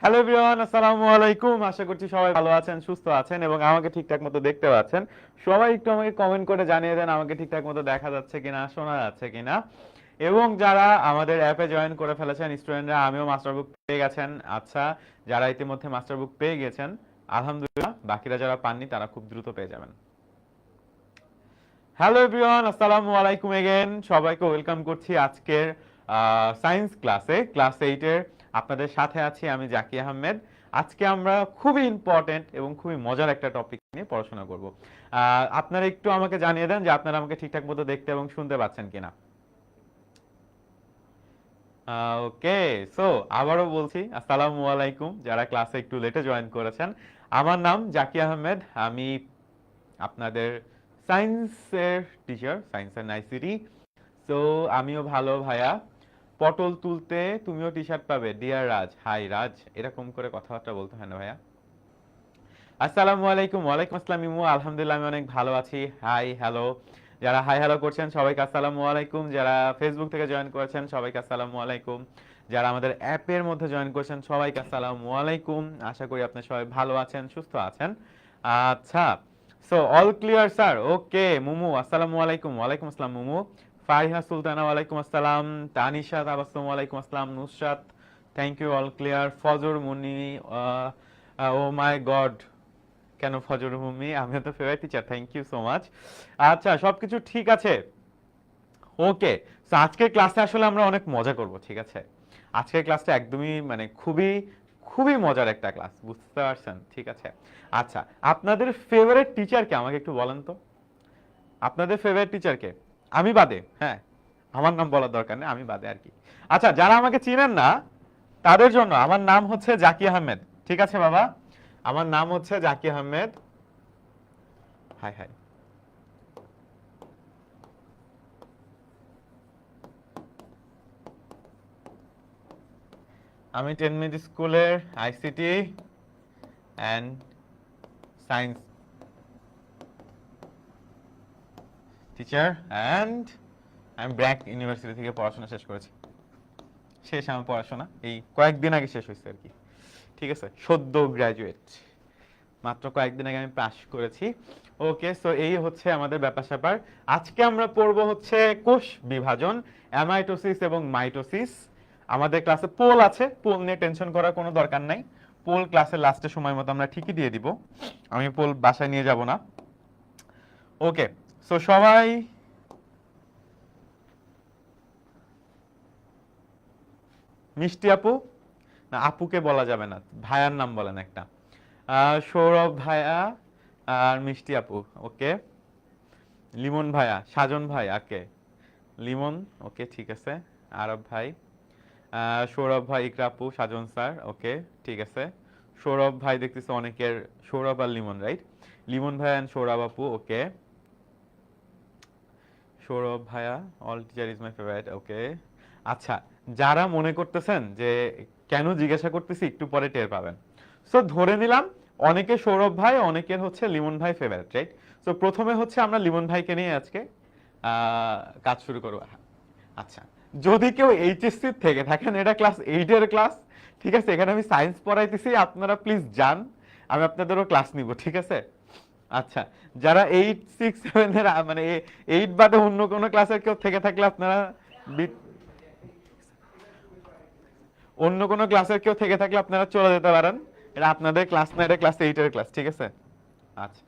Hello everyone, আসসালামু আলাইকুম। আশা করছি সবাই ভালো আছেন, সুস্থ আছেন এবং আমাকে ঠিকঠাক মতো দেখতে পাচ্ছেন। সবাই একটু আমাকে কমেন্ট করে জানিয়ে দেন আমাকে ঠিকঠাক মতো দেখা যাচ্ছে কিনা, শোনা যাচ্ছে কিনা। এবং যারা আমাদের অ্যাপে জয়েন করে ফেলেছেন স্টুডেন্টরা, আমিও মাস্টার বুক পেয়ে গেছেন। আচ্ছা, যারা ইতিমধ্যে মাস্টার বুক পেয়ে গেছেন আলহামদুলিল্লাহ, বাকিরা যারা পাননি তারা খুব দ্রুত পেয়ে যাবেন। হ্যালো এভরিওয়ান, আসসালামু আলাইকুম এগেন। সবাইকে ওয়েলকাম করছি আজকের সায়েন্স ক্লাসে, ক্লাস 8-এর। আপনাদের সাথে আছি আমি জাকি আহমেদ। আজকে আমরা খুবই ইম্পর্টেন্ট এবং খুবই মজার একটা টপিক নিয়ে পড়াশোনা করব। আপনারা একটু আমাকে জানিয়ে দেন যে আপনারা আমাকে ঠিকঠাক মতো দেখতে এবং শুনতে পাচ্ছেন কিনা। ওকে, সো আবারও বলছি আসসালামু আলাইকুম যারা ক্লাসে একটু লেটে জয়েন করেছেন। আমার নাম জাকি আহমেদ, আমি আপনাদের সায়েন্সের টিচার, সায়েন্সের আইসিটি। তো আমিও ভালো ভাইয়া। পটল তুলতে তুমিও টি শার্ট পাবে, ডিয়ার রাজ। হাই রাজ, এরকম করে কথাবার্তা বলতে হয় না ভাইয়া। আসসালামু আলাইকুম। ওয়ালাইকুম আসসালাম ইমু, আলহামদুলিল্লাহ আমি অনেক ভালো আছি। হাই হ্যালো, যারা হাই হ্যালো করছেন সবাইকে আসসালামু আলাইকুম। যারা ফেসবুক থেকে জয়েন করেছেন সবাইকে আসসালামু আলাইকুম। যারা আমাদের অ্যাপের মধ্যে জয়েন করেছেন সবাইকে আসসালামু আলাইকুম। আশা করি আপনারা সবাই ভালো আছেন, সুস্থ আছেন। আচ্ছা, সো অল ক্লিয়ার স্যার। ওকে মুমু, আসসালামু আলাইকুম। ওয়ালাইকুম আসসালাম মুমু। ফারিহা সুলতানা, ওয়ালাইকুম আসসালাম। তানিশা তাবাসসুম, ওয়ালাইকুম আসসালাম। Nusrat, thank you, all clear. ফজর মুনি, ও মাই গড, কেন ফজর ভূমি, আমিও তো favourite teacher, thank you so much. আচ্ছা, সবকিছু ঠিক আছে। ওকে, সো আজকের ক্লাসে আসলে আমরা অনেক মজা করব, ঠিক আছে? আজকের ক্লাসটা একদমই মানে খুবই খুবই মজার একটা ক্লাস, বুঝতে পারছেন? ঠিক আছে। আচ্ছা, আপনাদের ফেভারিট টিচারকে আমাকে একটু বলেন তো। আপনাদের ফেভারিট টিচারকে? আমি বাদে, হ্যাঁ, আমার নাম বলার দরকার নেই, আমি বাদে আর কি। আচ্ছা, যারা আমাকে চিনেন না তাদের জন্য, আমার নাম হচ্ছে জাকি আহমেদ, ঠিক আছে বাবা? আমার নাম হচ্ছে জাকি আহমেদ। High high. আমি 10 মিনিট স্কুলের ICT and science teacher and আমি ব্র্যাক ইউনিভার্সিটি থেকে পড়াশোনা শেষ করেছি। শেষ আমার পড়াশোনা এই কয়েকদিন আগে শেষ হয়েছে আর কি, ঠিক আছে? সদ্য গ্র্যাজুয়েট, মাত্র কয়েকদিন আগে আমি পাস করেছি। ওকে, সো এই হচ্ছে আমাদের ব্যাপার স্যাপার। আজকে আমরা পড়বো হচ্ছে কোষ বিভাজন, অ্যামাইটোসিস এবং মাইটোসিস। আমাদের ক্লাসে পোল আছে, পোল নিয়ে টেনশন করার কোনো দরকার নাই। পোল ক্লাসের লাস্টের সময় মতো আমরা ঠিকই দিয়ে দিব, আমি পোল বাসায় নিয়ে যাব না। ওকে, সো সবাই মিষ্টি আপু, না আপুকে বলা যাবে না, ভাইয়ার নাম বলেন একটা। সৌরভ ভাইয়া আর মিষ্টি আপু। ওকে, লিমন ভাইয়া, সাজন ভাই, ওকে লিমন, ওকে ঠিক আছে। আরব ভাই, সৌরভ ভাই, ইকরা আপু, সাজন স্যার, ওকে ঠিক আছে। সৌরভ ভাই দেখতেছে অনেকের, সৌরভ আর লিমন, রাইট? লিমন ভাই এন্ড সৌরভ আপু, ওকে। সৌরভ ভাইয়া, all teacher is my favourite, okay. আচ্ছা, যারা মনে করতেছেন যে কেন জিজ্ঞাসা করতেছি একটু পরে টের পাবেন। সো ধরে নিলাম অনেকে সৌরভ ভাই, অনেকের হচ্ছে লিমন ভাই ফেভারিট, রাইট? সো প্রথমে হচ্ছে আমরা লিমন ভাইকে নিয়ে আজকে কাজ শুরু করবো। আচ্ছা, যদি কেউ এইচএসসি থেকে থাকেন, এটা ক্লাস 8-এর ক্লাস, ঠিক আছে? এখানে আমি সায়েন্স পড়াইতেছি, আপনারা প্লিজ যান, আমি আপনাদেরও ক্লাস নিব, ঠিক আছে? আচ্ছা, যারা 8, 6, 7-এর মানে 8 বাদে অন্য কোনো ক্লাসের কেউ থেকে থাকলে আপনারা অন্য কোনো ক্লাসের কেউ থেকে থাকলে আপনারা চলে যেতে পারেন, এটা আপনাদের ক্লাস না, এটা ক্লাস 8-এর ক্লাস, ঠিক আছে? আচ্ছা,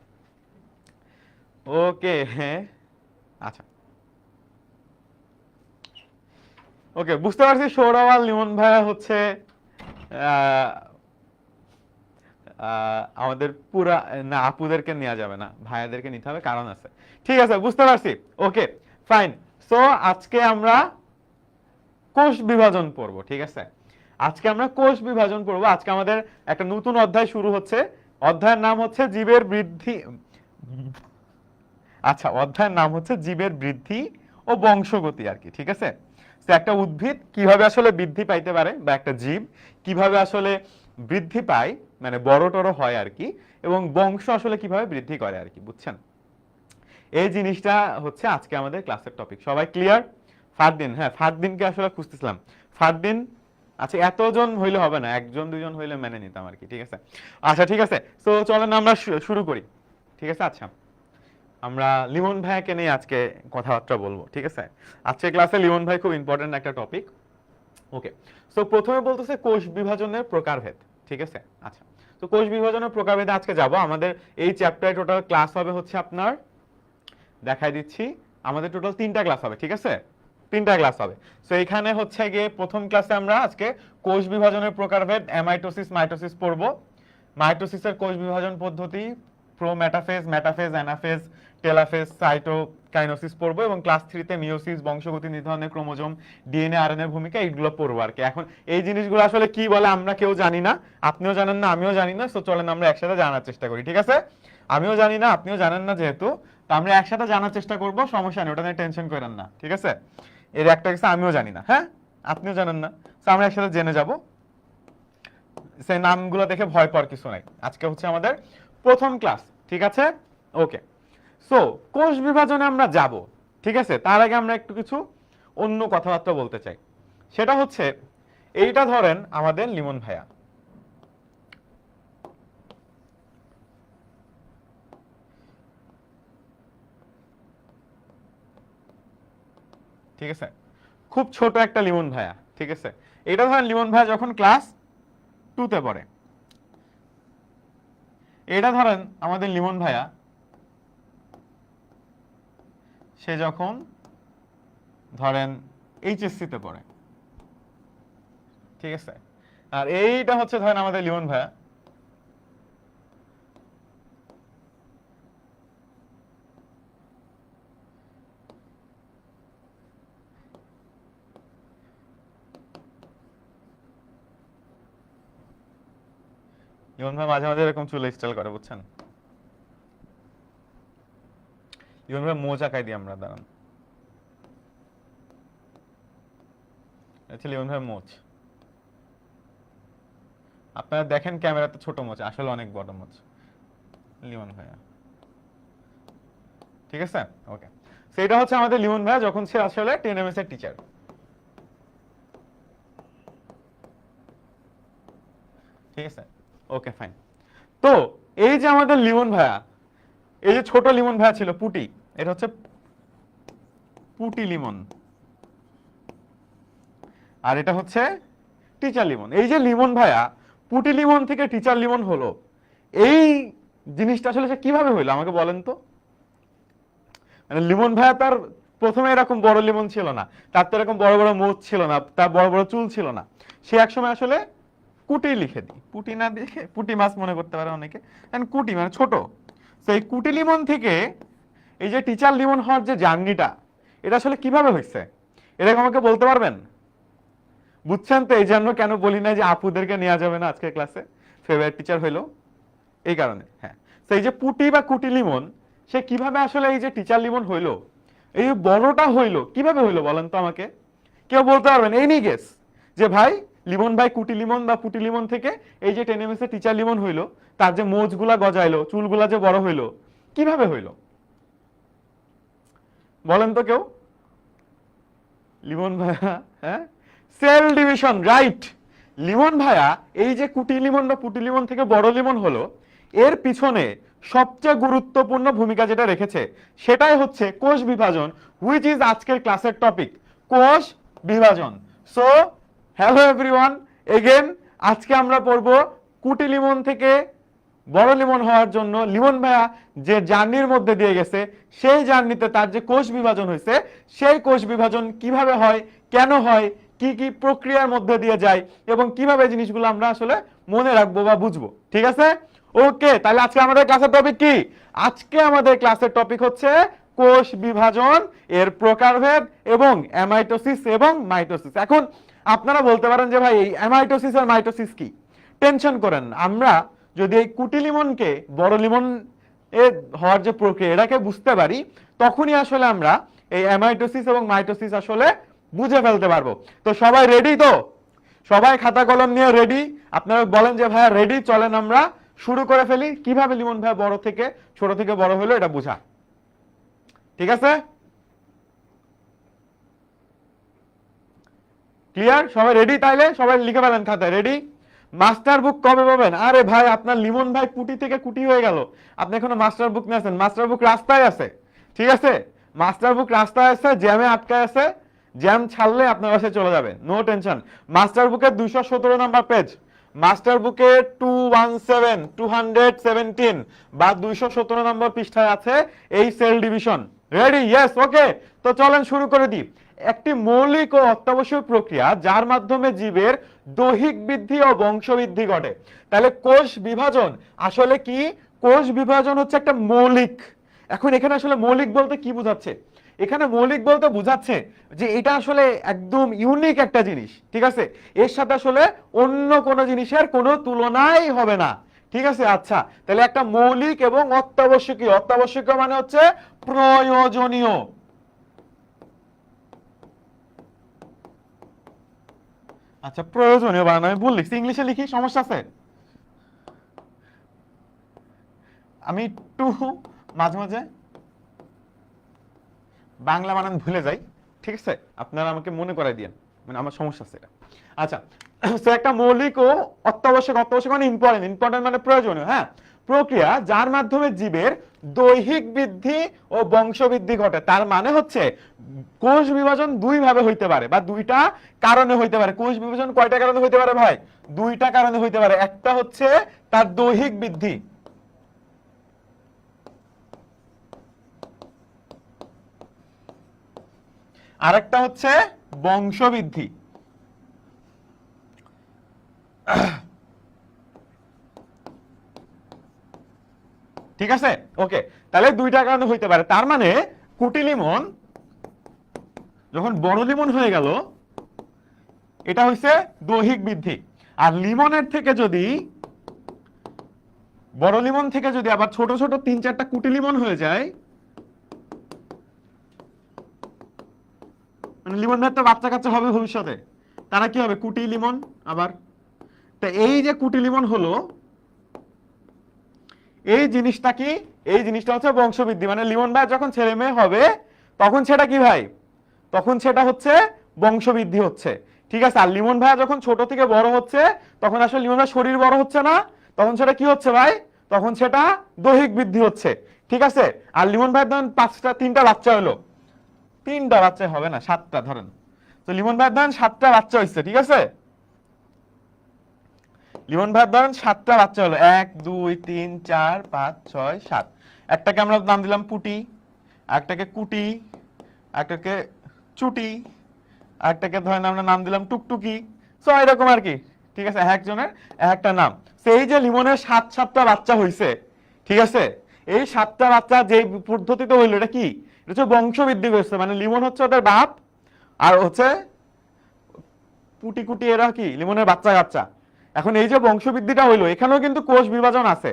ওকে, হ্যাঁ, আচ্ছা, ওকে, বুঝতে পারছি। সৌরভ আর লিমন ভাইয়া হচ্ছে আহ, আমাদের পুরা, না আপুদেরকে নেওয়া যাবে না, ভাইয়াদেরকে নিতে হবে, কারণ আছে। ঠিক আছে, বুঝতে পারছি। ওকে, ফাইন। সো আজকে আমরা কোষ বিভাজন পড়বো, ঠিক আছে? আজকে আমরা কোষ বিভাজন পড়বো। আজকে আমাদের একটা নতুন অধ্যায় শুরু হচ্ছে। অধ্যায়ের নাম হচ্ছে জীবের বৃদ্ধি। আচ্ছা, অধ্যায়ের নাম হচ্ছে জীবের বৃদ্ধি ও বংশগতি আর কি, ঠিক আছে? তো একটা উদ্ভিদ কিভাবে আসলে বৃদ্ধি পাইতে পারে, বা একটা জীব কিভাবে আসলে বৃদ্ধি পায়, মানে বড় টড় হয় আর কি, এবং বংশ আসলে কিভাবে বৃদ্ধি করে আর কি, বুঝছেন? এই জিনিসটা হচ্ছে আজকে আমাদের ক্লাসের টপিক। সবাই ক্লিয়ার? ফারদিন, হ্যাঁ ফারদিনকে আসলে খুঁজতেছিলাম। ফারদিন, আচ্ছা এতজন হইলে হবে না, একজন দুজন হইলে মেনে নিতাম আর কি, ঠিক আছে। আচ্ছা ঠিক আছে, তো চলেন আমরা শুরু করি, ঠিক আছে। আচ্ছা আমরা লিমন ভাইকে নিয়ে আজকে কথাবার্তা বলবো, ঠিক আছে। আজকে ক্লাসে লিমন ভাই খুব ইম্পর্টেন্ট একটা টপিক। ওকে, সো প্রথমে বলতেছে কোষ বিভাজনের প্রকারভেদ, ঠিক আছে। আচ্ছা, তো কোষ বিভাজনের প্রকারভেদে আজকে যাব। আমাদের এই চ্যাপ্টারে টোটাল ক্লাস হবে হচ্ছে আপনার, দেখাই দিচ্ছি, আমাদের টোটাল 3টা ক্লাস হবে, ঠিক আছে, 3টা ক্লাস হবে। সো এখানে হচ্ছে গিয়ে প্রথম ক্লাসে আমরা আজকে কোষ বিভাজনের প্রকারভেদ অ্যামাইটোসিস মাইটোসিস পড়ব। মাইটোসিসের কোষ বিভাজন পদ্ধতি, প্রোমেটাফেজ, মেটাফেজ, অ্যানাফেজ, টেলাফেজ, সাইটোকাইনোসিস পড়বো, এবং ক্লাস 3 তে মিওসিস, বংশগতি নির্ধারণে ক্রোমোজোম, ডিএনএ আরএনএ ভূমিকা, এইগুলো পড়বো আর কি। এখন এই জিনিসগুলো আসলে কি বলে আমরা কেউ জানি না, আপনিও জানেন না আমিও জানি না। সো চলেন আমরা একসাথে জানার চেষ্টা করি, ঠিক আছে। আমিও জানি না আপনিও জানেন না, যেহেতু তো আমরা একসাথে জানার চেষ্টা করব, সমস্যা নেই, ওটা নিয়ে টেনশন করেন না, ঠিক আছে। এর একটা কিছু আমিও জানি না, হ্যাঁ আপনিও জানেন না, তো আমরা একসাথে জেনে যাব। সেই নামগুলো দেখে ভয় পাওয়ার কিছু নাই। আজকে হচ্ছে আমাদের প্রথম ক্লাস, ঠিক আছে। ওকে, সো কোষ বিভাজনে আমরা যাব, ঠিক আছে। তার আগে আমরা একটু কিছু অন্য কথাবার্তা বলতে চাই। সেটা হচ্ছে এইটা ধরেন আমাদের লিমন ভাইয়া, ঠিক আছে, খুব ছোট একটা লিমন ভাইয়া, ঠিক আছে। এটা ধরেন লিমন ভাইয়া যখন ক্লাস 2তে পড়ে। এটা ধরেন আমাদের লিমন ভাইয়া সে যখন ধরেন এইচএসসি তে পড়ে, ঠিক আছে। আর এইটা হচ্ছে ধরেন আমাদের লিমন ভাইয়া লিমন ভাই মাঝে মাঝে এরকম চুল স্টাইল করে, বুঝছেন। লিমন ভাই মোজ আঁকাই দিই আমরা, দাঁড়ান, আচ্ছা লিমন ভাই মোজ আপনারা দেখেন ক্যামেরাতে ছোট মোচ, আসলে অনেক বড় মোচ লিমন ভাইয়া, ঠিক আছে। ওকে, সেটা হচ্ছে আমাদের লিমন ভাইয়া যখন সে আসলে 10 এমএস এর টিচার, ঠিক আছে। Okay fine. তো এই যে আমাদের লিমন ভাইয়া, এই যে ছোট লিমন ভাইয়া ছিল পুটি, এটা হচ্ছে পুটি লিমন, আর এটা হচ্ছে টিচার লিমন। এই যে লিমন ভাইয়া পুটি লিমন থেকে টিচার লিমন হলো, এই জিনিসটা আসলে সে কিভাবে হইলো আমাকে বলেন তো। মানে লিমন ভাইয়া তার প্রথমে এরকম বড় লিমন ছিল না, তার তো এরকম বড় বড় মুখ ছিল না, তার বড় বড় চুল ছিল না। সে একসময় আসলে কুটি লিখে দিই, পুটি না দেখে পুটি মাছ মনে করতে পারে অনেকে, কুটি মানে ছোট। সেই কুটি লিমন থেকে এই যে টিচার লিমন হওয়ার যে জার্নিটা, এটা আসলে কিভাবে হয়েছে, এটা আমাকে বলতে পারবেন? বুঝছেন তো এই জন্য কেন বলি না যে আপুদেরকে নেওয়া যাবে না আজকে ক্লাসে, ফেভারিট টিচার হইলো এই কারণে। হ্যাঁ, সেই যে পুটি বা কুটি লিমন, সে কিভাবে আসলে এই যে টিচার লিমন হইলো, এই বড়টা হইলো কিভাবে হইলো বলেন তো আমাকে, কেউ বলতে পারবেন? এই নি গেস যে ভাই লিমন ভাই কুটি লিমন বা পুটি লিমন থেকে এই যে 10 এমএস এর টিচার লিমন হইলো, তার যে মোজগুলা গজাইলো, চুলগুলা যে বড় হইলো, কিভাবে হইলো বলেন তো কেউ? লিমন ভাইয়া, হ্যাঁ সেল ডিভিশন, রাইট। লিমন ভাইয়া এই যে কুটি লিমন বা পুটি লিমন থেকে বড় লিমন হলো, এর পিছনে সবচেয়ে গুরুত্বপূর্ণ ভূমিকা যেটা রেখেছে সেটাই হচ্ছে কোষ বিভাজন, হুইচ ইজ আজকের ক্লাসের টপিক, কোষ বিভাজন। সো হ্যালো এভরিওয়ান, এগেন আজকে আমরা পড়বো কুটি লিমন থেকে বড় লিমন হওয়ার জন্য লিমন ভাইয়া যে জার্নির মধ্যে দিয়ে গেছে, সেই জার্নিতে তার যে কোষ বিভাজন হয়েছে, সেই কোষ বিভাজন কিভাবে হয়, কেন হয়, কি কি প্রক্রিয়ার মধ্যে দিয়ে যায়, এবং কিভাবে জিনিসগুলো আমরা আসলে মনে রাখবো বা বুঝবো, ঠিক আছে। ওকে, তাহলে আজকে আমাদের ক্লাসের টপিক কি? আজকে আমাদের ক্লাসের টপিক হচ্ছে কোষ বিভাজন, এর প্রকারভেদ এবং অ্যামাইটোসিস এবং মাইটোসিস। এখন আপনারা বলতে পারেন যে ভাই এই অ্যামাইটোসিস আর মাইটোসিস কি? টেনশন করেন, আমরা যদি এই কুটি লিমনকে বড় লিমন এর হওয়ার যে প্রক্রিয়া এটাকে বুঝতে পারি, তখনই আসলে আমরা এই অ্যামাইটোসিস এবং মাইটোসিস আসলে বুঝে ফেলতে পারবো। তো সবাই রেডি তো? সবাই খাতা কলম নিয়ে রেডি? আপনারা বলেন যে ভাইয়া রেডি, চলেন আমরা শুরু করে ফেলি, কিভাবে লিমন ভাইয়া বড় থেকে ছোট থেকে বড় হলো এটা বুঝা, ঠিক আছে। ক্লিয়ার? সবাই রেডি? তাইলে সবাই লিখে ফেলেন খাতায়। রেডি? মাস্টার বুক কবে পাবেন? আরে ভাই আপনার লিমন ভাই কুটি থেকে কুটি হয়ে গেল, আপনি এখনো মাস্টার বুক নিয়েছেন? মাস্টার বুক রাস্তায় আছে, ঠিক আছে? মাস্টার বুক রাস্তায় আছে, জ্যামে আটকায় আছে, জ্যাম ছাড়লে আপনার কাছে চলে যাবে, নো টেনশন। মাস্টার বুকের 217 নাম্বার পেজ, মাস্টার বুকে 217 বা 217 নম্বর পৃষ্ঠায় আছে এই সেল ডিভিশন। রেডি? ইয়েস, ওকে। তো চলেন শুরু করে দিই। একটি মৌলিক ও অত্যাবশ্যক প্রক্রিয়া যার মাধ্যমে জীবের দৈহিক বৃদ্ধি ও বংশবৃদ্ধি ঘটে। তাহলে কোষ বিভাজন আসলে কি? কোষ বিভাজন হচ্ছে একটা মৌলিক। এখন এখানে আসলে মৌলিক বলতে কি বোঝাচ্ছে? এখানে মৌলিক বলতে বোঝাচ্ছে যে এটা আসলে একদম ইউনিক একটা জিনিস, ঠিক আছে? এর সাথে আসলে অন্য কোনো জিনিসের কোনো তুলনাই হবে না, ঠিক আছে? আচ্ছা, তাহলে একটা মৌলিক এবং অত্যাবশ্যকীয়। অত্যাবশ্যকীয় মানে হচ্ছে প্রয়োজনীয়। আচ্ছা, প্রয়োজনীয় বানান আমি ভুল লিখছি, ইংলিশে লিখি, সমস্যা আছে? আমি একটু মাঝে মাঝে বাংলা বানান ভুলে যাই, ঠিক আছে? আপনারা আমাকে মনে করাই দিয়েন, মানে আমার সমস্যা আছে এটা। আচ্ছা, তো একটা মৌলিক ও অত্যাবশ্যক, অত্যাবশ্যক মানে ইম্পর্টেন্ট, ইম্পর্টেন্ট মানে প্রয়োজনীয়, হ্যাঁ, প্রক্রিয়া যার মাধ্যমে জীবের দৈহিক বৃদ্ধি ও বংশবৃদ্ধি ঘটে। তার মানে হচ্ছে কোষ বিভাজন দুই ভাবে হইতে পারে বা দুইটা কারণে হইতে পারে। কোষ বিভাজন কয়টা কারণে হইতে পারে ভাই? দুইটা কারণে হইতে পারে। একটা হচ্ছে তার দৈহিক বৃদ্ধি, আরেকটা হচ্ছে বংশবৃদ্ধি। ঠিক আছে, ওকে। তাহলে দুইটা কারণে হইতে পারে। তার মানে কুটি লিমন যখন বড় লিমন হয়ে গেল, এটা হইছে দৈহিক বৃদ্ধি। আর লিমনের থেকে যদি, বড় লিমন থেকে যদি আবার ছোট ছোট 3-4টা কুটি লিমন হয়ে যায়, মানে লিমনের তো বাচ্চা কাচ্চা হবে ভবিষ্যতে, তারা কি হবে? কুটি লিমন। আবার তা এই যে কুটি লিমন হলো, এই জিনিসটা কি? এই জিনিসটা হচ্ছে বংশবৃদ্ধি। মানে লিমন ভাই যখন ছেলে মেয়ে হবে তখন সেটা কি ভাই? তখন সেটা হচ্ছে বংশবৃদ্ধি হচ্ছে, ঠিক আছে? আর লিমন ভাই যখন ছোট থেকে বড় হচ্ছে তখন আসলে লিমন ভাই শরীর বড় হচ্ছে না, তখন সেটা কি হচ্ছে ভাই? তখন সেটা দৈহিক বৃদ্ধি হচ্ছে, ঠিক আছে? আর লিমন ভাই ধরেন 3টা বাচ্চা হলো, 3টা বাচ্চা হবে না, 7টা ধরেন, তো লিমন ভাই ধরেন 7টা বাচ্চা হয়েছে, ঠিক আছে? লিমন ভাই ধরেন 7টা বাচ্চা হলো, 1 2 3 4 5 6 7। একটাকে আমরা নাম দিলাম পুটি, একটাকে কুটি, একটাকে চুটি, একটাকে ধরেন আমরা নাম দিলাম টুকটুকি। সো এরকম আর কি, ঠিক আছে? একজনের একটা নাম। সেই যে লিমনের 7টা বাচ্চা হইছে, ঠিক আছে? এই 7টা বাচ্চা যে পদ্ধতিতে হইলো, এটা কি? এটা হচ্ছে বংশবৃদ্ধি করছে। মানে লিমন হচ্ছে ওদের বাপ, আর হচ্ছে পুটি কুটি এরা কি লিমনের বাচ্চা কাচ্চা। এখন এই যে বংশবৃদ্ধিটা হইলো, এখানেও কিন্তু কোষ বিভাজন আছে,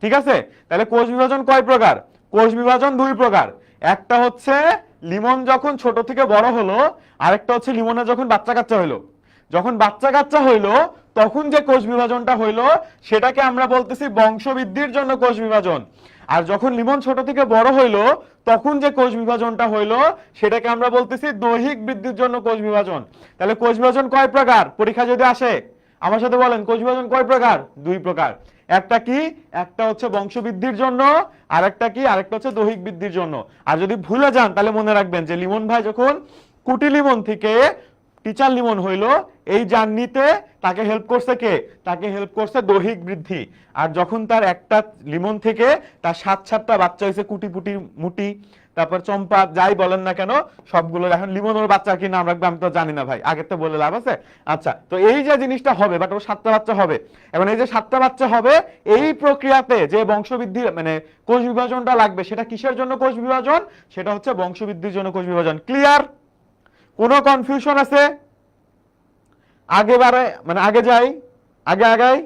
ঠিক আছে? তাহলে কোষ বিভাজন কয় প্রকার? কোষ বিভাজন 2 প্রকার। একটা হচ্ছে লিমন যখন ছোট থেকে বড় হলো, আরেকটা হচ্ছে লিমনের যখন বাচ্চা কাচ্চা হইলো। যখন বাচ্চা কাচ্চা হইলো তখন যে কোষ বিভাজনটা হইলো সেটাকে আমরা বলতেছি বংশবৃদ্ধির জন্য কোষ বিভাজন। আর যখন লিমন ছোট থেকে বড় হইলো তখন যে কোষ বিভাজনটা হইলো সেটাকে আমরা বলতেছি দৈহিক বৃদ্ধির জন্য কোষ বিভাজন। তাহলে কোষ বিভাজন কয় প্রকার? পরীক্ষা যদি আসে আমার সাথে বলেন, কোষ বিভাজন কয় প্রকার? 2 প্রকার। একটা কি? একটা হচ্ছে বংশবৃদ্ধির জন্য, আর একটা কি? আরেকটা হচ্ছে দৈহিক বৃদ্ধির জন্য। আর যদি ভুলে যান তাহলে মনে রাখবেন যে লিমন ভাই যখন কুটি লিমন থেকে টিচার লিমন হইলো, এই জার্নিতে তাকে হেল্প করছে কে? তাকে হেল্প করছে দৈহিক বৃদ্ধি। আর যখন তার একটা লিমন থেকে তার 7টা বাচ্চা হয়েছে, কুটি পুটি মুটি, তারপর চম্পা, যাই বলেন না কেন সবগুলো। এখন লিমনের বাচ্চা কি নাম রাখবে আমি তো জানি না ভাই, আগে তো বলে লাভ আছে? আচ্ছা, তো এই যে জিনিসটা হবে, বাট ও 7টা বাচ্চা হবে। এখন এই যে 7টা বাচ্চা হবে, এই প্রক্রিয়াতে যে বংশবৃদ্ধি মানে কোষ বিভাজনটা লাগবে, সেটা কিসের জন্য কোষ বিভাজন? সেটা হচ্ছে বংশবৃদ্ধির জন্য কোষ বিভাজন। ক্লিয়ার? কোনো কনফিউশন আছে? আগে বাড়ে মানে আগে যাই, আগে আগাই?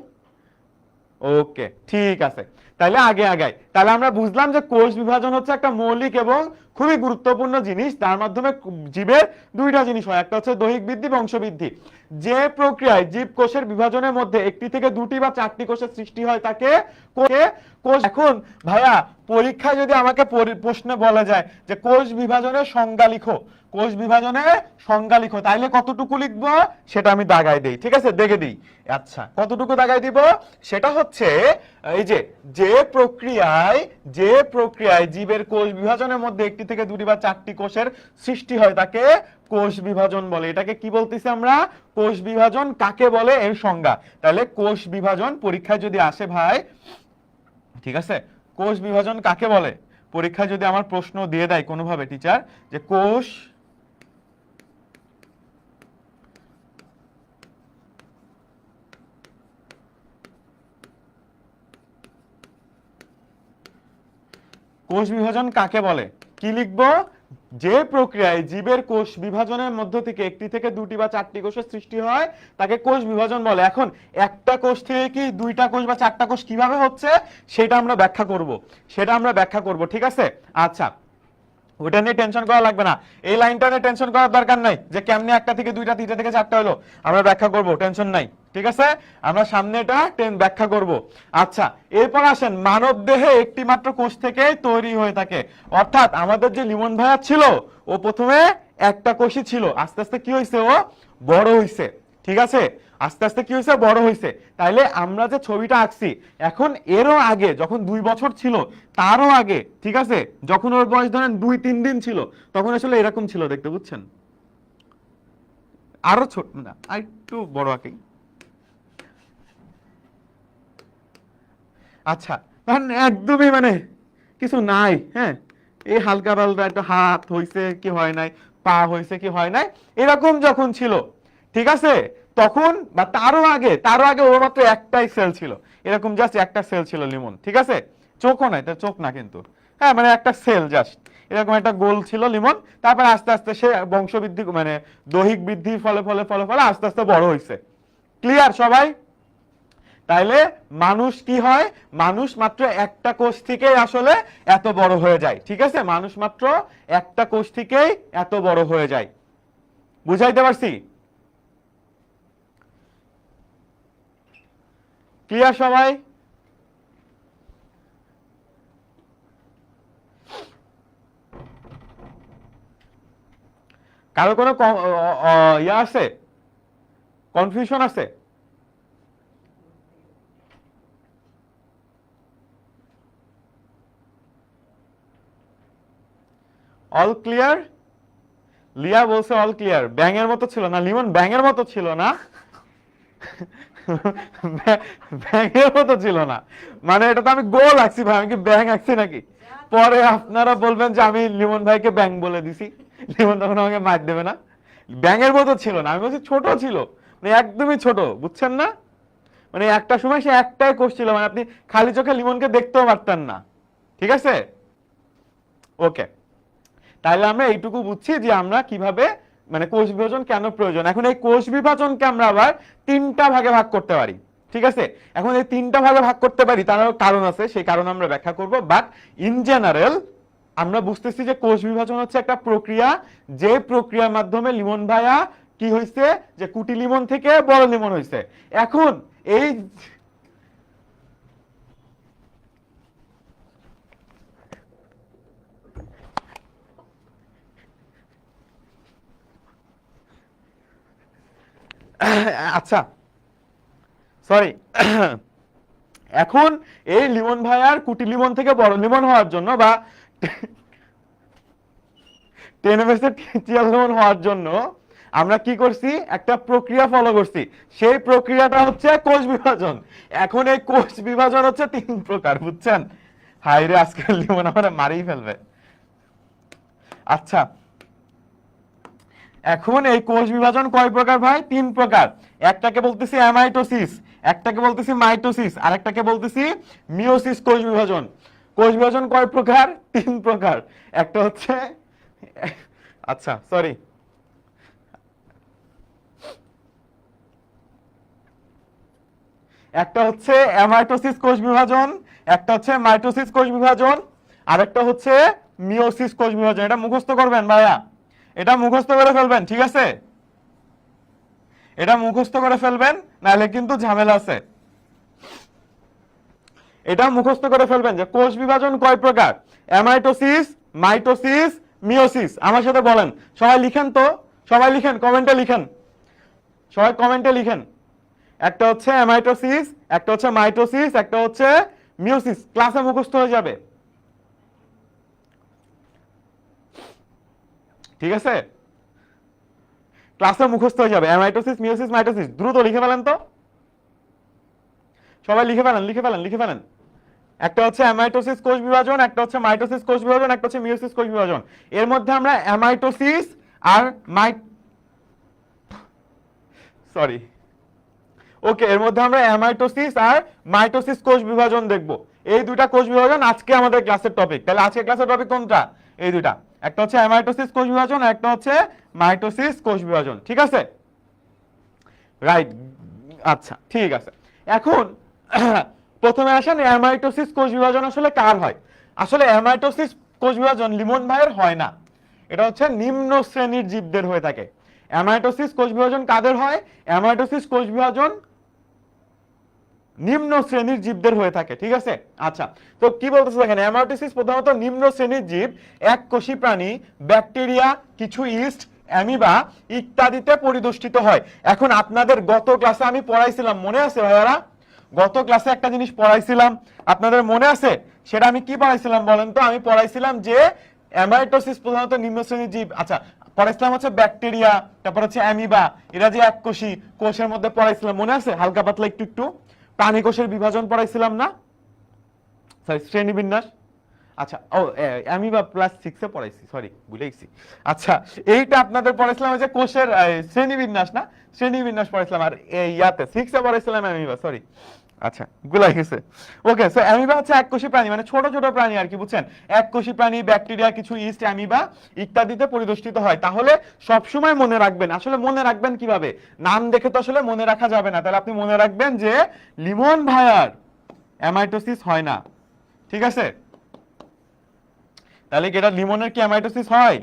ওকে, ঠিক আছে। তাহলে আগে আগাই। তাহলে আমরা বুঝলাম যে কোষ বিভাজন হচ্ছে একটা মৌলিক এবং খুবই গুরুত্বপূর্ণ জিনিস, তার মাধ্যমে জীবের দুইটা জিনিস হয়, একটা হচ্ছে দৈহিক বৃদ্ধি, বংশবৃদ্ধি। যে প্রক্রিয়ায় জীব কোষের বিভাজনের মধ্যে একটি থেকে দুটি বা চারটি কোষের সৃষ্টি হয় তাকে কোষ। এখন ভাইয়া পরীক্ষায় যদি আমাকে প্রশ্নে বলা যায় যে কোষ বিভাজনের সংজ্ঞা লিখো, কোষ বিভাজনের সংজ্ঞা লিখো, তাইলে কতটুকু লিখবো সেটা আমি দাগাই দেই, ঠিক আছে, দেখে দিই। আচ্ছা, কতটুকু দাগাই দিব, সেটা হচ্ছে এই যে প্রক্রিয়ায় জীবের কোষ বিভাজনের মধ্যে একটি থেকে দুটি বা চারটি কোষের সৃষ্টি হয় তাকে কোষ বিভাজন বলে। এটাকে কি বলতেছি আমরা, কোষ বিভাজন কাকে বলে এর সংজ্ঞা। তাহলে কোষ বিভাজন পরীক্ষায় যদি আসে ভাই, ঠিক আছে, কোষ বিভাজন কাকে বলে, পরীক্ষায় যদি আমার প্রশ্ন দিয়ে দেয় কোনোভাবে টিচার যে কোষ বিভাজন কাকে বলে, কি লিখবো, যে প্রক্রিয়ায় জীবের কোষ বিভাজনের মধ্য থেকে একটি থেকে দুটি বা চারটি কোষের সৃষ্টি হয় তাকে কোষ বিভাজন বলে। এখন একটা কোষ থেকে কি দুইটা কোষ বা চারটা কোষ কিভাবে হচ্ছে সেটা আমরা ব্যাখ্যা করব, ঠিক আছে। আচ্ছা, ওটা নিয়ে টেনশন করা লাগবে না, এই লাইনটা নিয়ে টেনশন করার দরকার নাই যে কেমনে একটা থেকে দুইটা, তিনটা থেকে চারটা হলো, আমরা ব্যাখ্যা করব, টেনশন নাই, ঠিক আছে, আমরা সামনে এটা ব্যাখ্যা করব। আচ্ছা, এরপর আসেন, মানব দেহে একটি মাত্র কোষ থেকে তৈরি হয়ে থাকে, অর্থাৎ আমাদের যে লিমন ভাইয়া ছিল ও প্রথমে একটা কোষই ছিল, আস্তে আস্তে কি হয়েছে, ও বড় হয়েছে, ঠিক আছে, আস্তে আস্তে কি হয়েছে, বড় হয়েছে। তাইলে আমরা যে ছবিটা আঁকছি এখন, এরও আগে যখন 2 বছর ছিল, তারও আগে, ঠিক আছে, যখন ওর বয়স ধরেন 2-3 দিন ছিল, তখন আসলে এরকম ছিল দেখতে, বুঝছেন, আরো ছোট না, আর একটু বড় আঁকি। আচ্ছা, একদমই কিছু নাই, হ্যাঁ, এই হালকা পাল্টা একটা হাত হইছে কি হয় নাই, পা হইছে কি হয় নাই, এরকম যখন ছিল, ঠিক আছে, তখন বা তারও আগে ওর মাত্র একটাই সেল ছিল, এরকম জাস্ট একটা সেল ছিল লিমন, ঠিক আছে, চোখও নাই, তার চোখ না কিন্তু, হ্যাঁ, একটা সেল জাস্ট এরকম একটা গোল ছিল লিমন। তারপর আস্তে আস্তে সে বংশবৃদ্ধি দৈহিক বৃদ্ধির ফলে ফলে ফলে ফলে আস্তে আস্তে বড় হয়েছে। ক্লিয়ার সবাই? তাইলে মানুষ কি হয়, মানুষ মাত্র একটা কোষ থেকেই আসলে এত বড় হয়ে যায়, ঠিক আছে, মানুষ মাত্র একটা কোষ থেকেই এত বড় হয়ে যায়, বুঝাইতে পারছি? ক্লিয়ার সবাই? কারো কোনো ইয়া আছে, কনফিউশন আছে? All clear? লিয়া বলছে অল ক্লিয়ার, ব্যাঙের মতো ছিল না লিমন, ব্যাঙের মতো ছিল না, ব্যাঙের মতো ছিল না, এটা তো আমি গোল আঁকছি ভাই, আমি কি ব্যাঙ আঁকছি নাকি? পরে আপনারা বলবেন যে আমি লিমন ভাইকে ব্যাঙ বলে দিছি, লিমন তখন আমাকে মার দেবে না। ব্যাঙের মতো ছিল না, আমি বলছি ছোট ছিল, একদমই ছোট, বুঝছেন না, একটা সময় সে একটাই কোষ ছিল, আপনি খালি চোখে লিমনকে দেখতেও পারতেন না, ঠিক আছে, ওকে। তাহলে আমরা এইটুকু বুঝছি যে আমরা কিভাবে কোষ বিভাজন কেন প্রয়োজন। এখন এই কোষ বিভাজনকে আমরা আবার 3টা ভাগে ভাগ করতে পারি, ঠিক আছে, এখন এই 3টা ভাগে ভাগ করতে পারি তার কারণ আছে, সেই কারণ আমরা ব্যাখ্যা করব, বাট ইন জেনারেল আমরা বুঝতেছি যে কোষ বিভাজন হচ্ছে একটা প্রক্রিয়া, যে প্রক্রিয়ার মাধ্যমে লিমন ভাইয়া কি হয়েছে, যে কুটি লিমন থেকে বড় লিমন হয়েছে। এখন এই আচ্ছা, সরি, এখন এই লিমন ভাইয়ার কুটি লিমন থেকে বড় লিমন হওয়ার জন্য বা 10 লিমন হওয়ার জন্য আমরা কি করছি, একটা প্রক্রিয়া ফলো করছি, সেই প্রক্রিয়াটা হচ্ছে কোষ বিভাজন। এখন এই কোষ বিভাজন হচ্ছে 3 প্রকার, বুঝছেন? হাই রে, আজকাল লিমন আমরা মারিয়ে ফেলবে। আচ্ছা, এখন এই কোষ বিভাজন কয় প্রকার ভাই? 3 প্রকার। একটাকে বলতেছি অ্যামাইটোসিস, একটাকে বলতেছি মাইটোসিস, আর একটাকে বলতেছি মিওসিস কোষ বিভাজন। কোষ বিভাজন কয় প্রকার? 3 প্রকার। একটা হচ্ছে, আচ্ছা সরি, একটা হচ্ছে অ্যামাইটোসিস কোষ বিভাজন, একটা হচ্ছে মাইটোসিস কোষ বিভাজন, আরেকটা হচ্ছে মিওসিস কোষ বিভাজন। এটা মুখস্থ করবেন ভাইয়া, এটা মুখস্থ করে ফেলবেন, ঠিক আছে? এটা মুখস্থ করে ফেলবেন, নাহলে কিন্তু ঝামেলা আছে। এটা মুখস্থ করে ফেলবেন যে কোষ বিভাজন কয় প্রকার, অ্যামাইটোসিস, মাইটোসিস, মিওসিস। আমার সাথে বলেন, সবাই লিখেন তো, সবাই লিখেন, কমেন্টে লিখেন, সবাই কমেন্টে লিখেন। একটা হচ্ছে অ্যামাইটোসিস, একটা হচ্ছে মাইটোসিস, একটা হচ্ছে মিওসিস। ক্লাসে মুখস্থ হয়ে যাবে, ঠিক আছে? ক্লাসে মুখস্থ হয়ে যাবে অ্যামাইটোসিস, মিওসিস, মাইটোসিস। দ্রুত লিখে ফেলেন তো, সবাই লিখে ফেলেন, লিখে ফেলেন, লিখে ফেলেন। একটা হচ্ছে অ্যামাইটোসিস কোষ বিভাজন, একটা হচ্ছে মাইটোসিস কোষ বিভাজন, একটা হচ্ছে মিওসিস কোষ বিভাজন। এর মধ্যে আমরা অ্যামাইটোসিস আর সরি ওকে, এর মধ্যে আমরা অ্যামাইটোসিস আর মাইটোসিস কোষ বিভাজন দেখব। এই দুইটা কোষ বিভাজন আজকে আমাদের ক্লাসের টপিক। তাহলে আজকে ক্লাসের টপিক কোনটা? এই দুইটা, একটা হচ্ছে অ্যামাইটোসিস কোষ বিভাজন, একটা হচ্ছে মাইটোসিস কোষ বিভাজন, ঠিক আছে? রাইট, আচ্ছা ঠিক আছে। এখন প্রথমে আসেন, অ্যামাইটোসিস কোষ বিভাজন আসলে কার হয়? আসলে অ্যামাইটোসিস কোষ বিভাজন লিমন ভাইয়ের হয় না, এটা হচ্ছে নিম্ন শ্রেণীর জীবদের হয়ে থাকে। অ্যামাইটোসিস কোষ বিভাজন কাদের হয়? অ্যামাইটোসিস কোষ বিভাজন নিম্ন শ্রেণীর জীবদের হয়ে থাকে, ঠিক আছে? আচ্ছা, তো কি বলতেছে দেখেন, অ্যামাইটোসিস প্রধানত নিম্ন শ্রেণীর জীব, এককোষী প্রাণী, ব্যাকটেরিয়া, কিছু ইস্ট, অ্যামিবা ইত্যাদিতে পরিদর্শিত হয়। এখন আপনাদের গত ক্লাসে আমি পড়াইছিলাম, মনে আছে ভাইয়ারা? গত ক্লাসে একটা জিনিস পড়াইছিলাম, আপনাদের মনে আছে? সেটা আমি কি পড়াইছিলাম বলেন তো? আমি পড়াইছিলাম যে অ্যামাইটোসিস প্রধানত নিম্ন শ্রেণীর জীব, আচ্ছা পড়াইছিলাম হচ্ছে ব্যাকটেরিয়া, তারপর হচ্ছে অ্যামিবা, এরা যে এককোষী, কোষের মধ্যে পড়াইছিলাম, মনে আছে? হালকা পাতলা একটু একটু প্রাণী কোষের বিভাজন পড়াইছিলাম না? সরি, শ্রেণীবিন্যাস। আচ্ছা, ও অ্যামিবা ক্লাস 6 এ পড়াইছি, সরি ভুলে গেছি। আচ্ছা, এইটা আপনাদের পড়াইছিলাম যে কোষের শ্রেণীবিন্যাস, না শ্রেণীবিন্যাস পড়াইছিলাম। আর ইয়াতে 6 এ পড়াইছিলাম অ্যামিবা, সরি। আচ্ছা, ভুলাই গেছে। ওকে, সো অ্যামিবা হচ্ছে এককোষী প্রাণী, মানে ছোট ছোট প্রাণী আর কি, বুঝছেন? এককোষী প্রাণী, ব্যাকটেরিয়া, কিছু ইস্ট, অ্যামিবা ইত্যাদিতে পরিদর্শিত হয়। তাহলে সবসময় মনে রাখবেন, আসলে মনে রাখবেন কিভাবে? নাম দেখে তো আসলে মনে রাখা যাবে না। তাহলে আপনি মনে রাখবেন যে লিমন ভাইয়ার অ্যামাইটোসিস হয় না, ঠিক আছে? তাহলে কি এটা লিমনের কি অ্যামাইটোসিস হয়?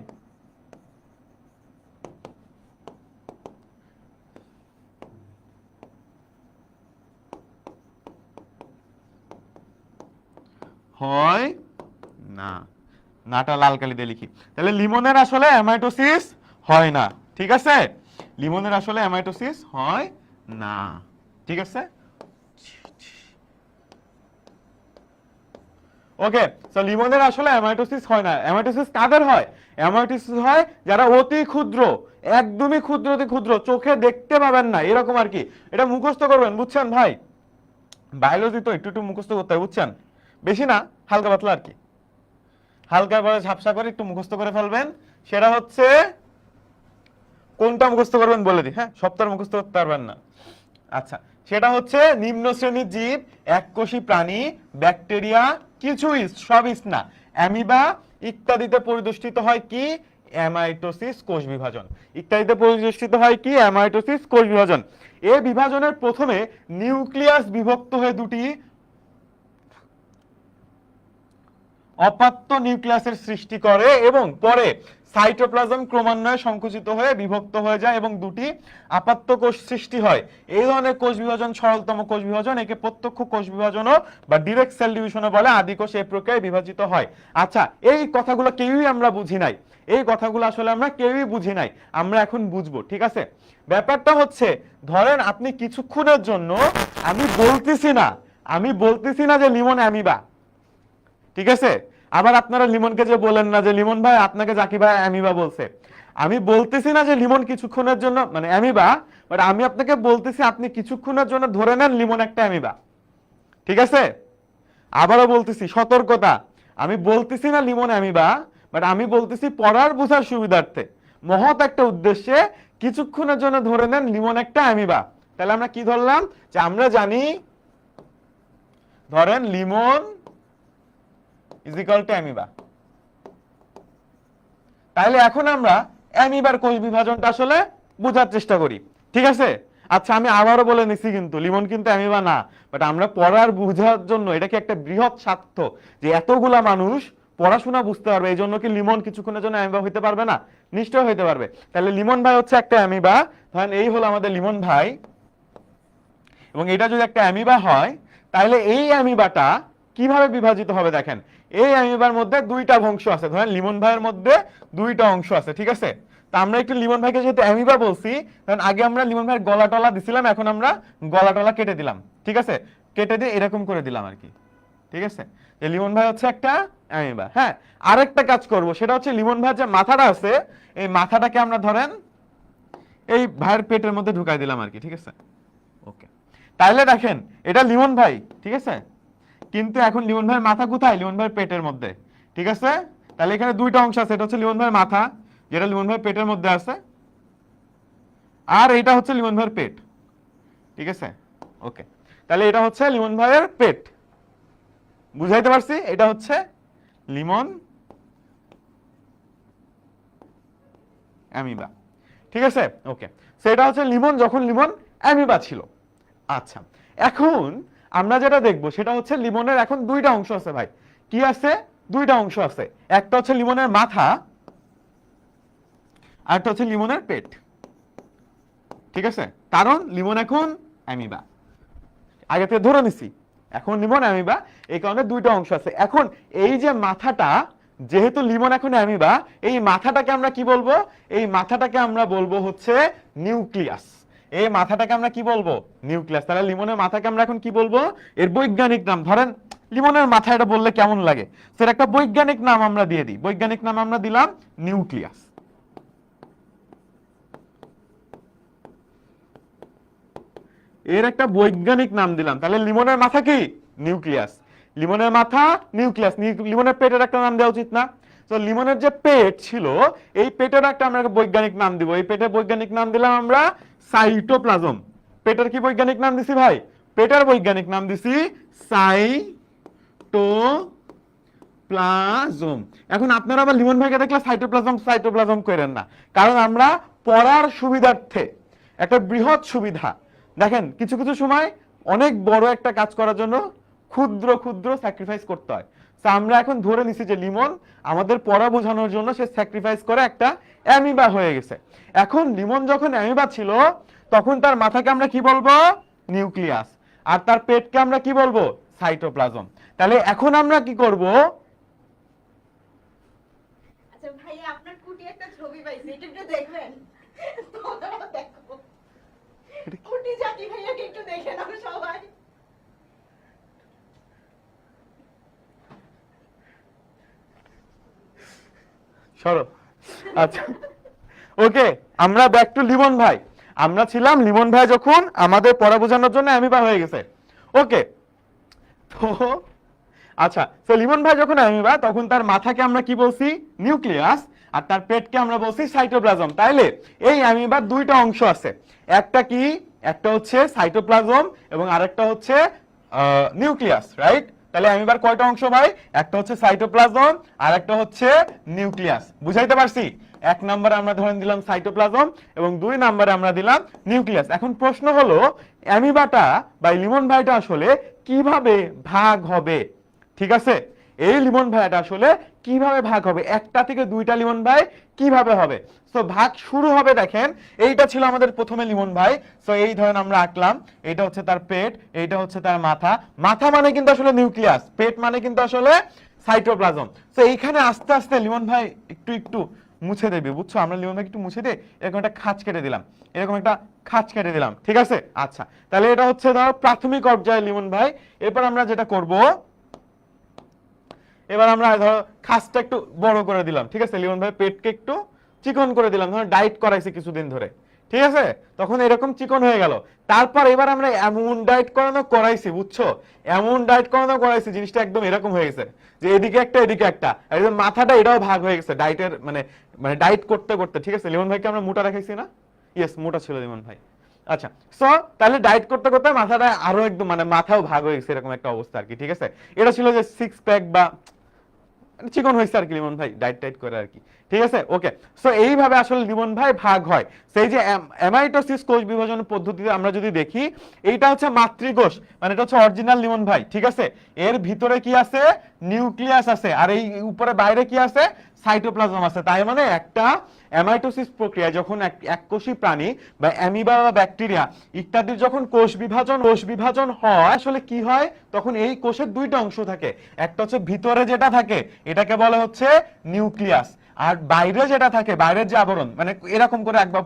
হয় না, নাটা লাল কালি দিয়ে লিখি। তাহলে লিমনের আসলে অ্যামাইটোসিস হয় না, ঠিক আছে? লিমনের আসলে অ্যামাইটোসিস হয় না, ঠিক আছে? ওকে, সো লিমনের আসলে অ্যামাইটোসিস হয় না। অ্যামাইটোসিস কাদের হয়? অ্যামাইটোসিস হয় যারা অতি ক্ষুদ্র, একদমই ক্ষুদ্র, অতি ক্ষুদ্র, চোখে দেখতে পাবেন না, এরকম আর কি। এটা মুখস্থ করবেন, বুঝছেন ভাই? বায়োলজি তো একটু একটু মুখস্থ করতে হয়, বুঝছেন? বেশি না, হালকা পাতলা আর কি, হালকা করে ঝাপসা করে একটু মুখস্থ করে ফেলবেন। সেটা হচ্ছে কোনটা মুখস্থ করবেন বলে দিই, হ্যাঁ? সপ্তাহ মুখস্থ করতে পারবেন না। আচ্ছা, সেটা হচ্ছে নিম্ন শ্রেণীর জীব, এককোষী প্রাণী, ব্যাকটেরিয়া, কিছু ইস্ট, সব ইস্ট না, অ্যামিবা ইত্যাদিতে পরিদর্শিত হয় কি? অ্যামাইটোসিস কোষ বিভাজন। ইত্যাদিতে পরিদর্শিত হয় কি? অ্যামাইটোসিস কোষ বিভাজন। এই বিভাজনের প্রথমে নিউক্লিয়াস বিভক্ত হয়ে দুটি অপাত্য নিউক্লিয়াসের সৃষ্টি করে এবং পরে সাইটোপ্লাজম ক্রমান্বয়ে সংকুচিত হয়ে বিভক্ত হয়ে যায় এবং দুটি আপাত্য কোষ সৃষ্টি হয়। এই ধরনের কোষ বিভাজন সরলতম কোষ বিভাজন, একে প্রত্যক্ষ কোষ বিভাজনও বা ডিরেক্ট সেল ডিভিশনও বলে। আদি কোষ এই প্রক্রিয়ায় বিভাজিত হয়। আচ্ছা, এই কথাগুলো কেউই আমরা বুঝি নাই, এই কথাগুলো আসলে আমরা কেউই বুঝি নাই, আমরা এখন বুঝবো, ঠিক আছে? ব্যাপারটা হচ্ছে, ধরেন আপনি কিছুক্ষণের জন্য, আমি বলতেছি না যে লিমন অ্যামিবা, ঠিক আছে? আবার আপনারা লিমনকে যে বলেন না যে লিমন ভাই আপনাকে জাকির ভাই অ্যামিবা বলছে। আমি বলতেছি না যে লিমন কিছুক্ষণের জন্য মানে অ্যামিবা, বাট আমি আপনাকে বলতেছি আপনি কিছুক্ষণের জন্য ধরে নেন লিমন একটা অ্যামিবা, ঠিক আছে? আবারও বলতেছি, সতর্কতা, আমি বলতেছি না লিমন অ্যামিবা, বাট আমি বলতেছি পড়ার বোঝার সুবিধার্থে, মহৎ একটা উদ্দেশ্যে কিছুক্ষণের জন্য ধরে নেন লিমন একটা অ্যামিবা। তাহলে আমরা কি ধরলাম? যে আমরা জানি, ধরেন Limon is equal to amoeba. তাহলে এখন আমরা অ্যামিবার কোষ বিভাজনটা আসলে বোঝার চেষ্টা করি, ঠিক আছে? আচ্ছা, আমি আবারও বলে নিছি কিন্তু লিমন কিন্তু অ্যামিবা না, বাট আমরা পড়ার বোঝার জন্য, এটা কি একটা বৃহৎ স্বার্থ যে এতগুলা মানুষ পড়াশোনা বুঝতে পারবে। এই জন্য কি লিমন কিছুক্ষণের জন্য অ্যামিবা হইতে পারবে না? নিশ্চয় হইতে পারবে। তাহলে লিমন ভাই হচ্ছে একটা অ্যামিবা। ধরেন এই হলো আমাদের লিমন ভাই, এবং এটা যদি একটা অ্যামিবা হয় তাহলে এই অ্যামিবাটা কিভাবে বিভাজিত হবে দেখেন। এই অ্যামিবার মধ্যে দুইটা অংশ আছে, ধরেন লিমন ভাইয়ের মধ্যে দুইটা অংশ আছে, ঠিক আছে? তা আমরা একটু লিমন ভাইকে যেহেতু অ্যামিবা বলছি, কারণ আগে আমরা লিমন ভাইয়ের গলা টলা দিছিলাম, এখন আমরা গলা টলা কেটে দিলাম, ঠিক আছে? কেটে দিয়ে এরকম করে দিলাম আর কি, ঠিক আছে? যে লিমন ভাই হচ্ছে একটা অ্যামিবা। হ্যাঁ, আরেকটা কাজ করব, সেটা হচ্ছে লিমন ভাইয়ের যে মাথাটা আছে, এই মাথাটাকে আমরা ধরেন এই ভাইয়ের পেটের মধ্যে ঢুকাই দিলাম আর কি, ঠিক আছে? ওকে, তাহলে দেখেন এটা লিমন ভাই, ঠিক আছে? কিন্তু এখন লিমন ভাইয়ের মাথা কোথায়? লিমন ভাইয়ের পেটের মধ্যে, ঠিক আছে? তাহলে এখানে দুইটা অংশ আছে, এটা হচ্ছে লিমন ভাইয়ের মাথা, যেটা লিমন ভাইয়ের পেটের মধ্যে আছে, আর এটা হচ্ছে লিমন ভাইয়ের পেট, ঠিক আছে? ওকে, তাহলে এটা হচ্ছে লিমন ভাইয়ের পেট, বুঝাইতে পারছি? এটা হচ্ছে লিমন অ্যামিবা, ঠিক আছে? ওকে, সেটা হচ্ছে লিমন যখন লিমন অ্যামিবা ছিল। আচ্ছা, এখন আমরা যেটা দেখব সেটা হচ্ছে লিমনের এখন দুইটা অংশ আছে ভাই। কি আছে? দুইটা অংশ আছে, একটা হচ্ছে লিমনের মাথা, আর একটা হচ্ছে লিমনের পেট, ঠিক আছে? কারণ লিমন এখন অ্যামিবা, আগে থেকে ধরে নিছি এখন লিমন অ্যামিবা, এই কারণে দুইটা অংশ আছে। এখন এই যে মাথাটা, যেহেতু লিমন এখন অ্যামিবা, এই মাথাটাকে আমরা কি বলবো? এই মাথাটাকে আমরা বলবো হচ্ছে নিউক্লিয়াস। এই মাথাটাকে আমরা কি বলবো? নিউক্লিয়াস। তাহলে লিমনের মাথাকে আমরা এখন কি বলবো? এর বৈজ্ঞানিক নাম, ধরেন লিমনের মাথা, এটা বললে কেমন লাগে, সেটা একটা বৈজ্ঞানিক নাম আমরা দিয়ে দিই। বৈজ্ঞানিক নাম আমরা দিলাম নিউক্লিয়াস। এর একটা বৈজ্ঞানিক নাম দিলাম। তাহলে লিমনের মাথা কি? নিউক্লিয়াস। লিমনের মাথা নিউক্লিয়াস। লিমনের পেটের একটা নাম দেওয়া উচিত না? তো লিমনের যে পেট ছিল, এই পেটের একটা আমরা বৈজ্ঞানিক নাম দিব। এই পেটের বৈজ্ঞানিক নাম দিলাম আমরা সাইটোপ্লাজম। পেটের কি বৈজ্ঞানিক নাম দিছি ভাই? পেটের বৈজ্ঞানিক নাম দিছি সাইটোপ্লাজম। এখন আপনারা আবার লিমন ভাইকে দেখলে সাইটোপ্লাজম সাইটোপ্লাজম করেন না, কারণ আমরা পড়ার সুবিধার্থে একটা বৃহৎ সুবিধা, দেখেন কিছু কিছু সময় অনেক বড় একটা কাজ করার জন্য ক্ষুদ্র ক্ষুদ্র স্যাক্রিফাইস করতে হয়। আমরা এখন ধরে নিছি যে লিমন আমাদের পড়া বোঝানোর জন্য সে স্যাক্রিফাইস করে একটা অ্যামিবা হয়ে গেছে। এখন লিমন যখন অ্যামিবা ছিল, তখন তার মাথাকে আমরা কি বলবো? নিউক্লিয়াস। আর তার পেটকে আমরা কি বলবো? সাইটোপ্লাজম। তাহলে এখন আমরা কি করব? আচ্ছা ভাইয়া, আপনার কুটি একটা ছবি পাইছি, এটা একটু দেখবেন? তোমরা দেখো কুটি জাতি ভাইয়াকে একটু দেখে নাও সবাই। সরো। আচ্ছা, ওকে, আমরা ব্যাক টু লিমন ভাই। আমরা ছিলাম লিমন ভাই যখন আমাদের পড়া বোঝানোর জন্য অ্যামিবা হয়ে গেছে। ওকে, তো আচ্ছা, তো লিমন ভাই যখন অ্যামিবা, তখন তার মাথাকে আমরা কি বলছি? নিউক্লিয়াস। আর তার পেটকে আমরা বলছি সাইটোপ্লাজম। তাইলে এই অ্যামিবার দুইটা অংশ আছে, একটা কি? একটা হচ্ছে সাইটোপ্লাজম এবং আরেকটা হচ্ছে নিউক্লিয়াস, রাইট? তাহলে অ্যামিবার কয়টা অংশ ভাই? একটা হচ্ছে সাইটোপ্লাজম আর একটা হচ্ছে নিউক্লিয়াস। বুঝাইতে পারছি? এক নম্বরে আমরা ধরে দিলাম সাইটোপ্লাজম এবং দুই নম্বরে আমরা দিলাম নিউক্লিয়াস। এখন প্রশ্ন হলো, অ্যামিবাটা বা লিমন ভাইটা আসলে কিভাবে ভাগ হবে? ঠিক আছে, এই লিমন ভাইটা আসলে কিভাবে ভাগ হবে? একটা থেকে দুইটা লিমন ভাই কিভাবে হবে? সো ভাগ শুরু হবে, দেখেন এইটা ছিল আমাদের প্রথমে লিমন ভাই। সো এই ধরেন আমরা আঁকলাম, এটা হচ্ছে তার পেট, এইটা হচ্ছে তার মাথা। মাথা মানে কিন্তু আসলে নিউক্লিয়াস, পেট মানে কিন্তু আসলে সাইটোপ্লাজম। সো এইখানে আস্তে আস্তে লিমন ভাই একটু একটু মুছে দেবে, বুঝছো? আমরা লিমন ভাই একটু মুছে দিয়ে এরকম একটা খাঁজ কেটে দিলাম, এরকম একটা খাঁজ কেটে দিলাম, ঠিক আছে? আচ্ছা, তাহলে এটা হচ্ছে ধরো প্রাথমিক পর্যায়ে লিমন ভাই। এরপর আমরা যেটা করব, এবার আমরা ধরো খাসটা একটু বড় করে দিলাম, ঠিক আছে? লিমন ভাই পেটকে একটু চিকন করে দিলাম, ধরো ডায়েট করাইছি কিছুদিন ধরে, ঠিক আছে? তখন এরকম চিকন হয়ে গেল। তারপর এবার আমরা এমন ডায়েট করানো করাইছি, বুঝছো? এমন ডায়েট করানো করাইছি, জিনিসটা একদম এরকম হয়ে গেছে যে এদিকে একটা এদিকে একটা, একদম মাথাটা এটাও ভাগ হয়ে গেছে ডায়েটের মানে মানে ডায়েট করতে করতে, ঠিক আছে? লিমন ভাইকে আমরা মোটা রাখাইছি না? ইয়েস, মোটা ছিল লিমন ভাই। আচ্ছা, সো তাহলে ডায়েট করতে করতে মাথাটা আরো একদম মানে মাথাও ভাগ হয়ে গেছে, এরকম একটা অবস্থা আর কি, ঠিক আছে? এটা ছিল যে সিক্স প্যাক বা চিকন হয়েছে আর কি লিমন ভাই, ডাইট টাইট করে আর কি, ঠিক আছে। ওকে, সো এইভাবে আসলে লিমন ভাই ভাগ হয়। সেই যে অ্যামাইটোসিস কোষ বিভাজন পদ্ধতিতে আমরা যদি দেখি, এইটা হচ্ছে মাতৃকোষ, মানে এটা হচ্ছে অরিজিনাল লিমন ভাই, ঠিক আছে। এর ভিতরে কি আছে, নিউক্লিয়াস আছে, আর এই উপরে বাইরে কি আছে, সাইটোপ্লাজম আছে। তাই মানে একটা অ্যামাইটোসিস প্রক্রিয়া যখন এককোষী প্রাণী বা অ্যামিবা বা ব্যাকটেরিয়া ইত্যাদির যখন কোষ বিভাজন হয়, আসলে কি হয়, তখন এই কোষের দুইটা অংশ থাকে। একটা হচ্ছে ভিতরে যেটা থাকে এটাকে বলা হচ্ছে নিউক্লিয়াস, আর বাইরে যেটা থাকে, বাইরের যে আবরণ, মানে এরকম করে একবার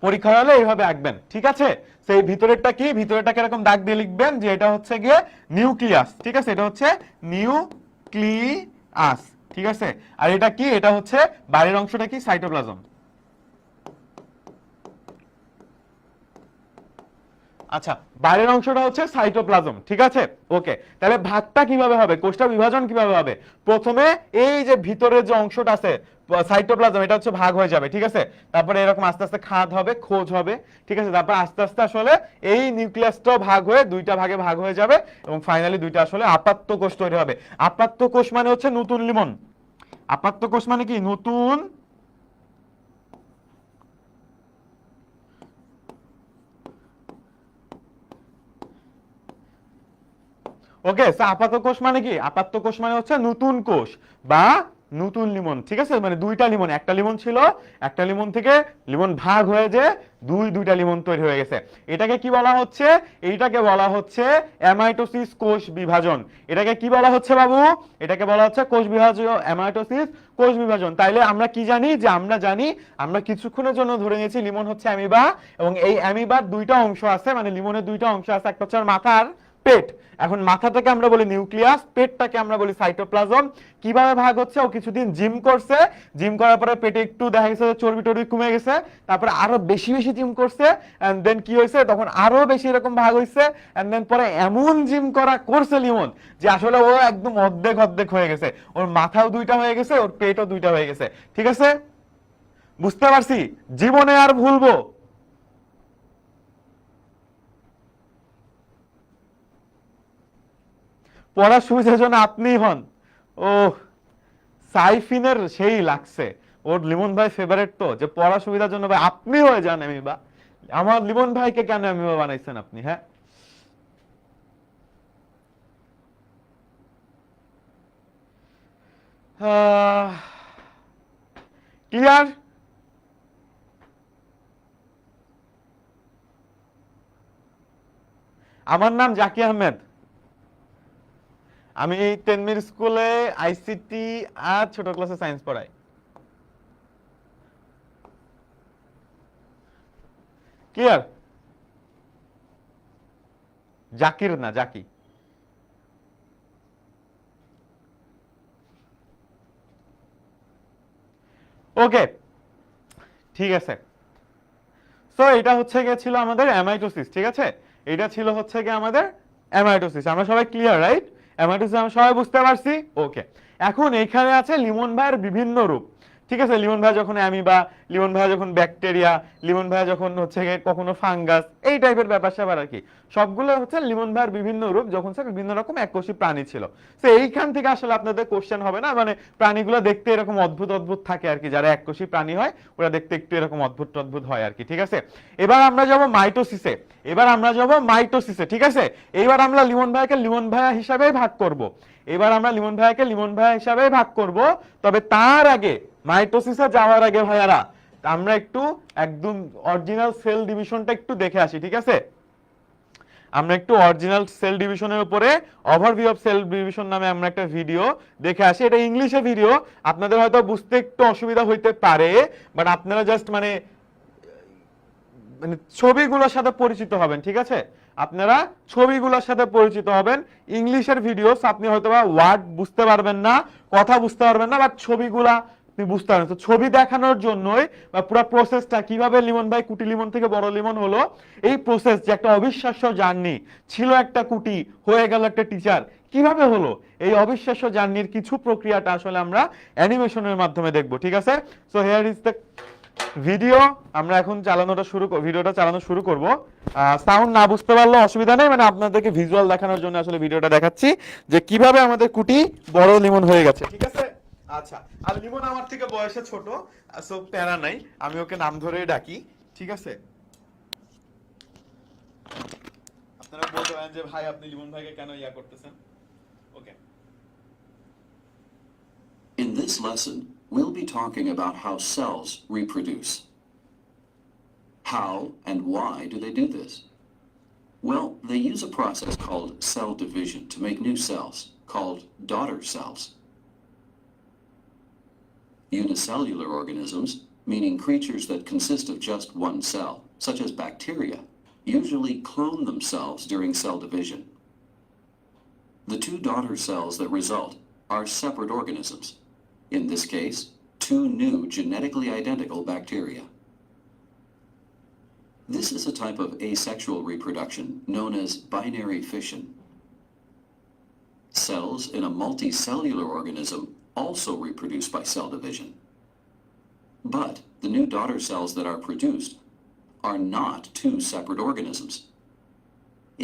পরীক্ষার হলে এইভাবে আঁকবেন, ঠিক আছে। সেই ভিতরেরটা কি, ভিতরেরটাকে এরকম দাগ দিয়ে লিখবেন যে এটা হচ্ছে গিয়ে নিউক্লিয়াস, ঠিক আছে, এটা হচ্ছে নিউক্লিয়াস, ঠিক আছে। আর এটা কি, এটা হচ্ছে বাইরের অংশটা কি, সাইটোপ্লাজম। আচ্ছা, বাইরের অংশটা হচ্ছে সাইটোপ্লাজম, ঠিক আছে। ওকে, তাহলে ভাগটা কিভাবে হবে, কোষটা বিভাজন কিভাবে হবে? প্রথমে এই যে ভিতরের যে অংশটা আছে সাইটোপ্লাজম, এটা হচ্ছে ভাগ হয়ে যাবে, ঠিক আছে। তারপরে এরকম আস্তে আস্তে খাদ হবে, খোঁজ হবে, ঠিক আছে। তারপর আস্তে আস্তে আসলে এই নিউক্লিয়াসটাও ভাগ হয়ে দুইটা ভাগে ভাগ হয়ে যাবে, এবং ফাইনালি দুইটা আসলে আপাত্ত কোষ তৈরি হবে। আপাত্ত কোষ মানে হচ্ছে নতুন লিমন। আপাত্ত কোষ মানে কি, নতুন ওকে। আপাত্ত কোষ মানে কি, আপাত্ত কোষ মানে হচ্ছে নতুন কোষ বা নতুন লিমন, ঠিক আছে। মানে দুইটা লিমন, একটা লিমন ছিল, একটা লিমন থেকে লিমন ভাগ হয়ে যে দুইটা লিমন তৈরি হয়ে গেছে। এটাকে কি বলা হচ্ছে, এইটাকে বলা হচ্ছে অ্যামাইটোসিস কোষ বিভাজন। এটাকে কি বলা হচ্ছে বাবু, এটাকে বলা হচ্ছে কোষ বিভাজন, অ্যামাইটোসিস কোষ বিভাজন। তাইলে আমরা কি জানি, যে আমরা কিছুক্ষণের জন্য ধরে নিয়েছি লিমন হচ্ছে অ্যামিবা, এবং এই অ্যামিবার দুইটা অংশ আছে, মানে লিমনের দুইটা অংশ আছে, একটা হচ্ছে মাথার পেট। এখন মাথাটাকে আমরা বলি নিউক্লিয়াস, পেটটাকে আমরা বলি সাইটোপ্লাজম। কিভাবে ভাগ হচ্ছে, ও কিছুদিন জিম করছে, জিম করার পরে পেটে একটু দেখা গেছে চর্বি টর্বি কমে গেছে, তারপরে আরো বেশি বেশি জিম করছে, এন্ড দেন কি হয়েছে, তখন আরো বেশি এরকম ভাগ হয়েছে, এন্ড দেন পরে এমন জিম করছে লিমন যে আসলে ও একদম অর্ধেক হয়ে গেছে, ওর মাথাও দুইটা হয়ে গেছে, ওর পেটও দুইটা হয়ে গেছে, ঠিক আছে। বুঝতে পারছি, জীবনে আর ভুলবো পড়ার সুবিধার জন্য আপনিই হন। ও সাইফিনের সেই লাগছে, ওর লিমন ভাই ফেভারিট, তো যে পড়ার সুবিধার জন্য ভাই আপনি হয়ে যান আমিবা। আমার লিমন ভাইকে কেন আমিবা বানাইছেন আপনি? হ্যাঁ, ক্লিয়ার? আমার নাম জাকি আহমেদ, আমি তেনমির স্কুলে আইসিটি আর ছোট ক্লাসে সায়েন্স পড়াই। ক্লিয়ার? জাকির না, জাকি। ওকে, ঠিক আছে। সো এটা হচ্ছে গিয়ে ছিল আমাদের অ্যামাইটোসিস, ঠিক আছে। এটা ছিল হচ্ছে গিয়ে আমাদের অ্যামাইটোসিস। আমরা সবাই ক্লিয়ার, রাইট? অ্যামাইটোসিস আমরা সবাই বুঝতে পারছি। ওকে, এখন এখানে আছে লিমন ভাইয়ের বিভিন্ন রূপ, ঠিক আছে। লিমন ভাই যখন অ্যামিবা, লিমন ভাই যখন ব্যাকটেরিয়া, লিমন ভাই যখন হচ্ছে গিয়ে কখনো ফাঙ্গাস, এই টাইপের ব্যাপার স্যাপার আর কি। সবগুলো হচ্ছে লিমন ভাইয়ের বিভিন্ন রূপ, যখন সে বিভিন্ন রকম এককোষী প্রাণী ছিল। তো এইখান থেকে আসলে আপনাদের কোশ্চেন হবে না, মানে প্রাণীগুলো দেখতে এরকম অদ্ভুত থাকে আর কি, যারা এককোষী প্রাণী হয় ওরা দেখতে একটু এরকম অদ্ভুত হয় আর কি, ঠিক আছে। এবার আমরা যাব মাইটোসিসে, ঠিক আছে। এইবার আমরা লিমন ভাইকে লিমন ভাইয়া হিসাবেই ভাগ করব। তবে তার আগে, মাইটোসিসে যাওয়ার আগে ভাইয়ারা, আমরা একটু একদম অরিজিনাল সেল ডিভিশনটা একটু দেখে আসি, ঠিক আছে। আমরা একটু অরিজিনাল সেল ডিভিশনের উপরে ওভারভিউ অফ সেল ডিভিশন নামে আমরা একটা ভিডিও দেখে আসি। এটা ইংলিশে ভিডিও, আপনাদের হয়তো বুঝতে একটু অসুবিধা হইতে পারে, বাট আপনারা জাস্ট মানে ছবিগুলোর সাথে পরিচিত হবেন, ঠিক আছে। আপনারা ছবিগুলোর সাথে পরিচিত হবেন। ইংলিশের ভিডিওস আপনি হয়তো বা ওয়ার্ড বুঝতে পারবেন না, কথা বুঝতে পারবেন না, বাট ছবিগুলা আপনি বুঝতে পারবেন। তো ছবি দেখানোর জন্যই বা পুরো প্রসেসটা কিভাবে লিমন ভাই কুটি লিমন থেকে বড় লিমন হলো, এই প্রসেস যে একটা অবিশ্বাস্য জার্নি, ছিল একটা কুটি হয়ে গেল একটা টিচার, কিভাবে হলো, এই অবিশ্বাস্য জার্নির কিছু প্রক্রিয়াটা আসলে আমরা অ্যানিমেশনের মাধ্যমে দেখবো, ঠিক আছে। So here is the video. আমরা এখন ভিডিওটা চালানো শুরু করব। সাউন্ড না বুঝতে পারলে অসুবিধা নেই, মানে আপনাদেরকে ভিজুয়াল দেখানোর জন্য আসলে ভিডিওটা দেখাচ্ছি যে কিভাবে আমাদের কুটি বড় লিমন হয়ে গেছে, ঠিক আছে। আচ্ছা, আর লিমন আমার থেকে বয়সে ছোট, সো প্যারা নাই, আমি ওকে নাম ধরেই ডাকি, ঠিক আছে। আপনারা বলতে পারেন যে ভাই আপনি লিমন ভাইকে কেন ইয়া করতেছেন, ওকে। In this lesson, we'll be talking about how cells reproduce. How and why do they do this? Well, they use a process called cell division to make new cells, called daughter cells. Unicellular organisms, meaning creatures that consist of just one cell, such as bacteria, usually clone themselves during cell division. The two daughter cells that result are separate organisms, in this case, two new genetically identical bacteria. This is a type of asexual reproduction known as binary fission. Cells in a multicellular organism also reproduce by cell division. But the new daughter cells that are produced are not two separate organisms.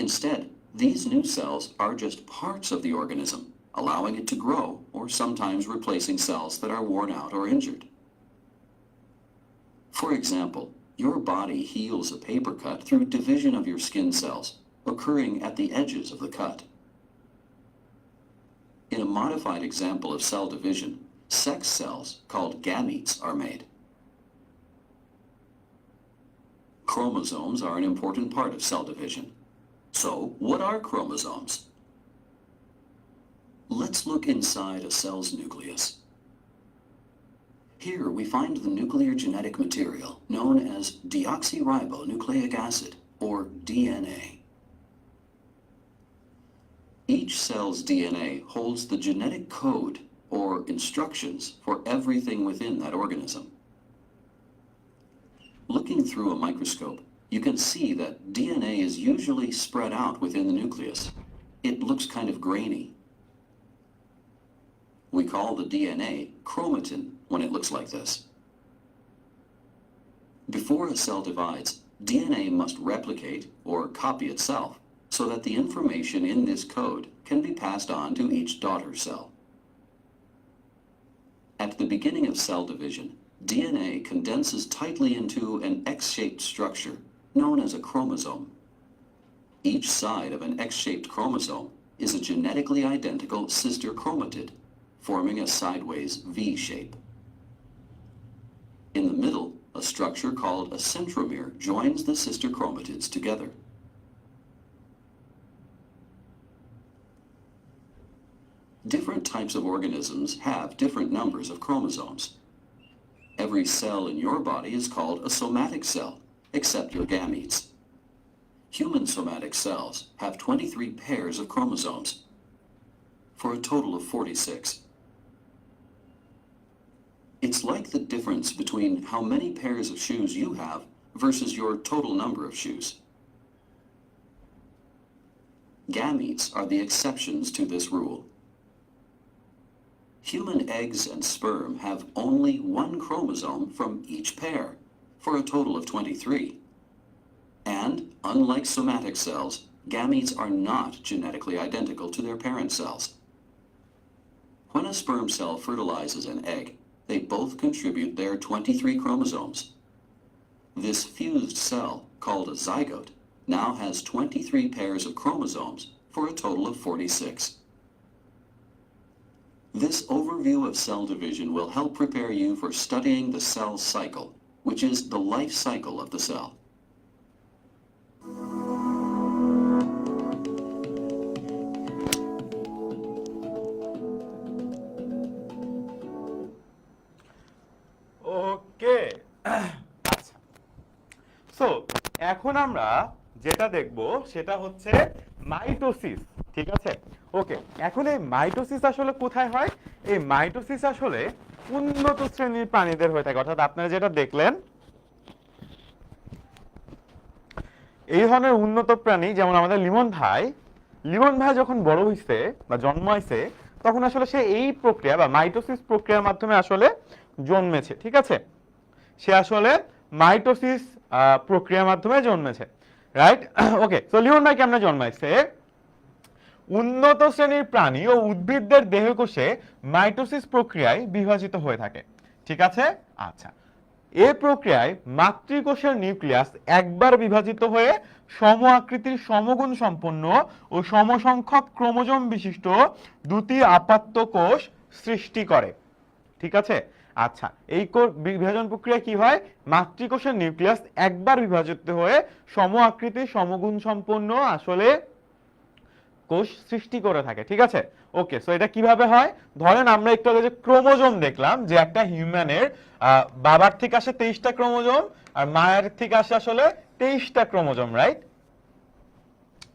Instead, these new cells are just parts of the organism, allowing it to grow or sometimes replacing cells that are worn out or injured. For example, your body heals a paper cut through division of your skin cells, occurring at the edges of the cut. In a modified example of cell division, sex cells, called gametes, are made. Chromosomes are an important part of cell division. So, what are chromosomes? Let's look inside a cell's nucleus. Here we find the nuclear genetic material known as deoxyribonucleic acid, or DNA. Each cell's DNA holds the genetic code, or instructions, for everything within that organism. Looking through a microscope, you can see that DNA is usually spread out within the nucleus. It looks kind of grainy. We call the DNA chromatin when it looks like this. Before a cell divides, DNA must replicate or copy itself so that the information in this code can be passed on to each daughter cell. At the beginning of cell division, DNA condenses tightly into an X-shaped structure known as a chromosome. Each side of an X-shaped chromosome is a genetically identical sister chromatid, forming a sideways V shape. In the middle, a structure called a centromere joins the sister chromatids together. Different types of organisms have different numbers of chromosomes. Every cell in your body is called a somatic cell, except your gametes. Human somatic cells have 23 pairs of chromosomes, for a total of 46. It's like the difference between how many pairs of shoes you have versus your total number of shoes. Gametes are the exceptions to this rule. Human eggs and sperm have only one chromosome from each pair, for a total of 23. And, unlike somatic cells, gametes are not genetically identical to their parent cells. When a sperm cell fertilizes an egg, they both contribute their 23 chromosomes. This fused cell, called a zygote, now has 23 pairs of chromosomes for a total of 46. This overview of cell division will help prepare you for studying the cell cycle, which is the life cycle of the cell. ওকে, আচ্ছা। So এখন আমরা যেটা দেখব সেটা হচ্ছে mitosis, ঠিক আছে। ওকে, এখন এই মাইটোসিস আসলে কোথায় হয়? এই মাইটোসিস আসলে উন্নত শ্রেণীর প্রাণীদের হয়ে থাকে, অর্থাৎ আপনারা যেটা দেখলেন এই ধরনের উন্নত প্রাণী, যেমন আমাদের লিমন ভাই যখন বড় হইছে বা জন্মাইছে তখন আসলে সে এই প্রক্রিয়া বা মাইটোসিস প্রক্রিয়ার মাধ্যমে আসলে জন্মেছে, ঠিক আছে। সে আসলে মাইটোসিস প্রক্রিয়ার মাধ্যমে জন্মেছে। রাইট? ওকে, সো লিওন ভাই কেমনে জন্মাইছে? উন্নত শ্রেণীর প্রাণী ও উদ্ভিদদের দেহকোষে মাইটোসিস প্রক্রিয়ায় বিভাজিত হয়ে থাকে। ঠিক আছে? আচ্ছা, এই প্রক্রিয়ায় মাতৃকোষের নিউক্লিয়াস একবার বিভাজিত হয়ে সম আকৃতির সমগুণ সম্পন্ন ও সমসংখ্যক ক্রোমোজোম বিশিষ্ট দুটি আপাত্ত কোষ সৃষ্টি করে। ঠিক আছে? আচ্ছা, এই বিভাজন প্রক্রিয়া কি হয়? মাতৃকোষের নিউক্লিয়াস একবার বিভাজিত হয়ে সম আকৃতির সমগুণ সম্পন্ন আসলে কোষ সৃষ্টি করে থাকে। ঠিক আছে? ওকে, সো এটা কিভাবে হয়? ধরেন আমরা একটু আগে যে ক্রোমোজোম দেখলাম, যে একটা হিউম্যানের বাবার থেকে আসে 23টা ক্রোমোজোম আর মায়ের থেকে আসে আসলে 23টা ক্রোমোজোম, রাইট?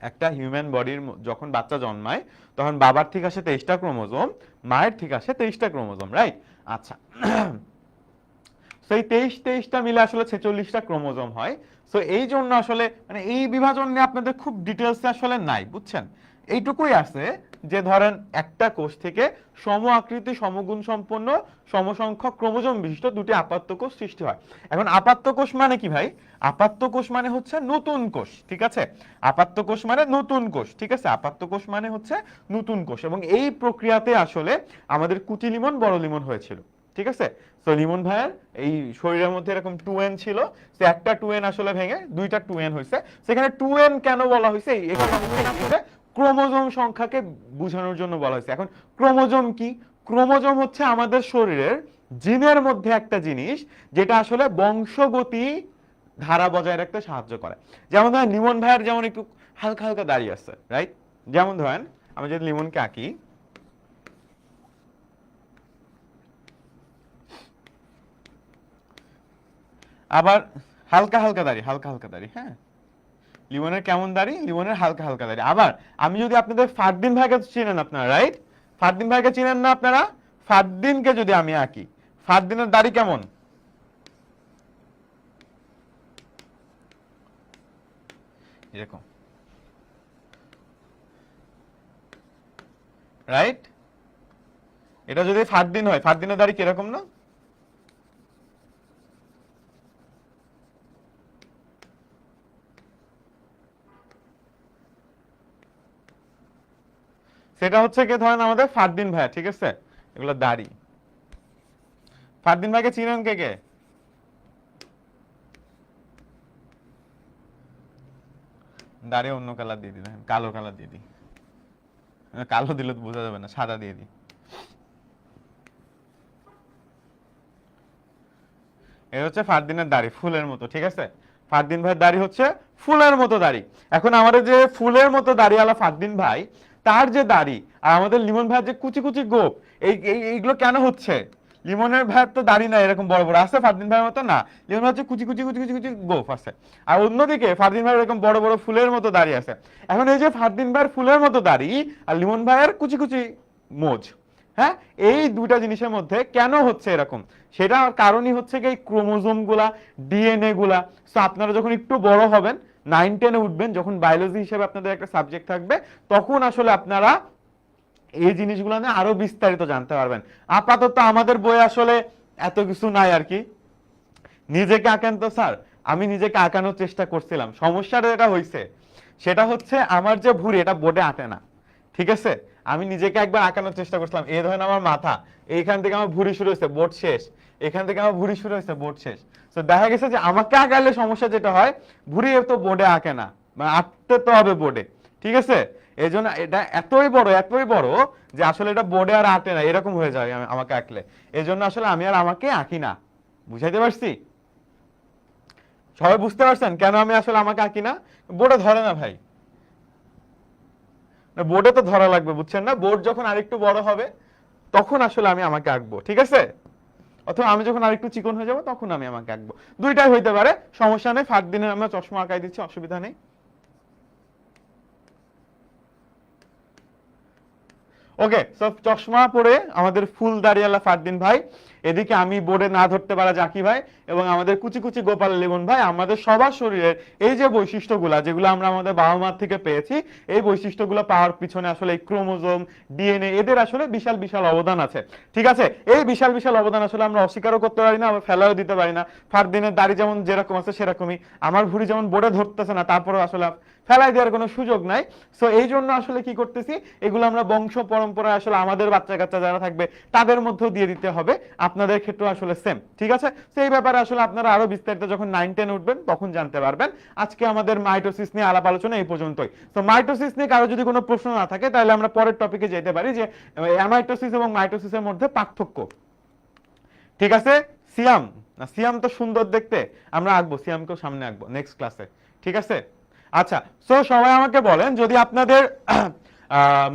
একটা হিউম্যান বডির যখন বাচ্চা জন্মায় তখন বাবার থেকে আসে 23টা ক্রোমোজোম, মায়ের থেকে আসে 23টা ক্রোমোজোম, রাইট? আচ্ছা, সেই 23টা মিলে আসলে 46টা ক্রোমোজোম হয়। সো এই জন্য আসলে মানে এই বিভাজন নিয়ে আপনাদের খুব ডিটেলসে আসলে নাই, বুঝছেন? এইটুকুই আছে যে ধরেন একটা কোষ থেকে সম আকৃতি সমগুণ সম্পন্ন সমসংখ্যক ক্রোমোজোম বিশিষ্ট দুটি আপাত্ত কোষ সৃষ্টি হয়। এখন আপাত্ত কোষ মানে কি ভাই? আপাত্ত কোষ মানে হচ্ছে নতুন কোষ। ঠিক আছে? আপাত্ত কোষ মানে নতুন কোষ। ঠিক আছে? আপাত্ত কোষ মানে হচ্ছে নতুন কোষ, এবং এই প্রক্রিয়াতে আসলে আমাদের কুচি লিমন বড় লিমন হয়েছিল। ঠিক আছে? তো লিমন ভাইয়ের এই শরীরের মধ্যে এরকম 2n ছিল, সে একটা 2n আসলে ভেঙে দুইটা 2n হয়েছে। সেখানে 2n কেন বলা হয়েছে? এখানে ক্রোমোজোম সংখ্যাকে বোঝানোর জন্য বলা হয়েছে। এখন ক্রোমোজোম কি? ক্রোমোজোম হচ্ছে আমাদের শরীরের জিনের মধ্যে একটা জিনিস যেটা আসলে বংশগতি ধারা বজায় রাখতে সাহায্য করে। যেমন ধরেন লিমন ভাইয়ের যেমন একটু হালকা হালকা দাঁড়িয়ে আছে, রাইট? যেমন ধরেন আমি যদি লিমনকে আঁকি, আবার হালকা হালকা দাড়ি, হালকা হালকা দাড়ি, হ্যাঁ, লিমনের কেমন দাড়ি? লিমনের হালকা হালকা দাড়ি। আবার আমি যদি আপনাদের ফারদিন ভাইকে চিনেন আপনারা, রাইট? ফারদিন ভাইকে চিনেন না আপনারা? ফারদিনকে যদি আমি আঁকি, ফারদিনের দাড়ি কেমন? এরকম, রাইট? এটা যদি ফারদিন হয়, ফারদিনের দাড়ি কিরকম না? সেটা হচ্ছে কি, ধরেন আমাদের ফারদিন ভাই, ঠিক আছে? এগুলো দাড়ি। ফারদিন ভাইকে চিনেন কে কে? দাড়ি অন্য কালার দিয়ে দিই, কালো কালার দিয়ে দিই। কালো দিলে তো বোঝা যাবে না, সাদা দিয়ে দিই। এটা হচ্ছে ফারদিনের দাড়ি, ফুলের মতো। ঠিক আছে? ফারদিন ভাইয়ের দাড়ি হচ্ছে ফুলের মতো দাড়ি। এখন আমাদের যে ফুলের মতো দাড়িওয়ালা ফারদিন ভাই, তার যে দাড়ি, আর আমাদের লিমন ভাইয়ের যে কুচি কুচি গোপ, এইগুলো কেন হচ্ছে? লিমনের ভাইয়ের তো দাড়ি নাই এরকম বড় বড়, আছে ফারদিন ভাইয়ের মতো না। লিমন ভাই হচ্ছে কুচি কুচি কুচি কুচি কুচি গোপ আছে, আর অন্যদিকে ফারদিন ভাইয়ের এরকম বড় বড় ফুলের মতো দাড়ি আছে। এখন এই যে ফারদিন ভাইয়ের ফুলের মতো দাড়ি আর লিমন ভাইয়ের কুচি কুচি মোজ, হ্যাঁ, এই দুটা জিনিসের মধ্যে কেন হচ্ছে এরকম? সেটা কারণই হচ্ছে কি ক্রোমোজোম গুলা, ডিএনএ গুলা। সো আপনারা যখন একটু বড় হবেন, 9-10 এ উঠবেন, যখন বায়োলজি হিসেবে আপনাদের একটা সাবজেক্ট থাকবে, তখন আসলে আপনারা এই জিনিসগুলো নিয়ে আরো বিস্তারিত জানতে পারবেন। আপাতত আমাদের বইয়ে আসলে এত কিছু নাই আর কি। নিজেকে আঁকেন তো স্যার, আমি নিজেকে আঁকানোর চেষ্টা করছিলাম। সমস্যাটা যেটা হয়েছে সেটা হচ্ছে আমার যে ভুঁড়ি, এটা বোর্ডে আঁটে না। ঠিক আছে? আমি নিজেকে একবার আঁকানোর চেষ্টা করছিলাম, এই ধরেন আমার মাথা, এইখান থেকে আমার ভুঁড়ি শুরু হয়েছে, বোর্ড শেষ। এখান থেকে আমার ভুঁড়ি শুরু হয়েছে, বোর্ড শেষ। তো দেখা গেছে যে আমাকে আঁকালে সমস্যা যেটা হয়, ভুঁড়ি তো বোর্ডে আঁকে না, মানে আঁকতে তো হবে বোর্ডে। ঠিক আছে? এই জন্য এটা এতই বড় যে আসলে এটা বোর্ডে আর আঁটে না, এরকম হয়ে যায় আমাকে আঁকলে। এই জন্য আসলে আমি আর আমাকে আঁকি না। বুঝাইতে পারছি? সবাই বুঝতে পারছেন কেন আমি আসলে আমাকে আঁকি না? বোর্ডে ধরে না ভাই, বোর্ডে তো ধরা লাগবে, বুঝছেন না? বোর্ড যখন আরেকটু বড় হবে তখন আসলে আমি আমাকে আঁকবো। ঠিক আছে? অথবা আমি যখন আরেকটু চিকন হয়ে যাবো তখন আমি আমাকে আঁকবো। দুইটাই হইতে পারে, সমস্যা নেই। ফারদিনের আমরা চশমা আঁকাই দিচ্ছি, অসুবিধা নেই। ওকে, সো চশমা পরে আমাদের ফুল দাড়িওয়ালা ফারদিন ভাই, এদিকে আমি বোর্ডে না ধরতে পারা জাকি ভাই এবং আমাদের কুচি কুচি গোপাল লিমন ভাই আমাদের সবার শরীরের এই যে বৈশিষ্ট্যগুলা যেগুলো আমরা আমাদের বাবা মা থেকে পেয়েছি, এই বৈশিষ্ট্যগুলো পাওয়ার পিছনে আসলে এই ক্রোমোজোম, ডিএনএ, এদের আসলে বিশাল বিশাল অবদান আছে। ঠিক আছে, এই বিশাল বিশাল অবদান আসলে আমরা অস্বীকারও করতে পারি না, আবার ফেলাও দিতে পারি না। ফারদিনের দাড়ি যেমন যেরকম আছে সেরকমই, আমার ভুঁড়ি যেমন বোর্ডে ধরতেছে না, তারপরেও আসলে ফেলাই দেওয়ার কোনো সুযোগ নাই। সো এই জন্য আসলে কি করতেছি, এগুলো আমরা বংশ পরম্পরায় আসলে আমাদের বাচ্চা কাচ্চা যারা থাকবে তাদের মধ্যেও দিয়ে দিতে হবে, আপনাদের ক্ষেত্রেও আসলে সেম। ঠিক আছে, তো এই ব্যাপারে আসলে আপনারা আরো বিস্তারিত যখন 9-10 উঠবেন তখন জানতে পারবেন। আজকে আমাদের মাইটোসিস নিয়ে আলাপ আলোচনা এই পর্যন্তই। তো মাইটোসিস নিয়ে কারো যদি কোনো প্রশ্ন না থাকে তাহলে আমরা পরের টপিকে যেতে পারি, যে অ্যামাইটোসিস এবং মাইটোসিসের মধ্যে পার্থক্য। ঠিক আছে, সিয়াম না, সিয়াম তো সুন্দর দেখতে, আমরা আঁকবো, সিয়ামকেও সামনে আঁকবো নেক্সট ক্লাসে। ঠিক আছে, আচ্ছা। সো সবাই আমাকে বলেন, যদি আপনাদের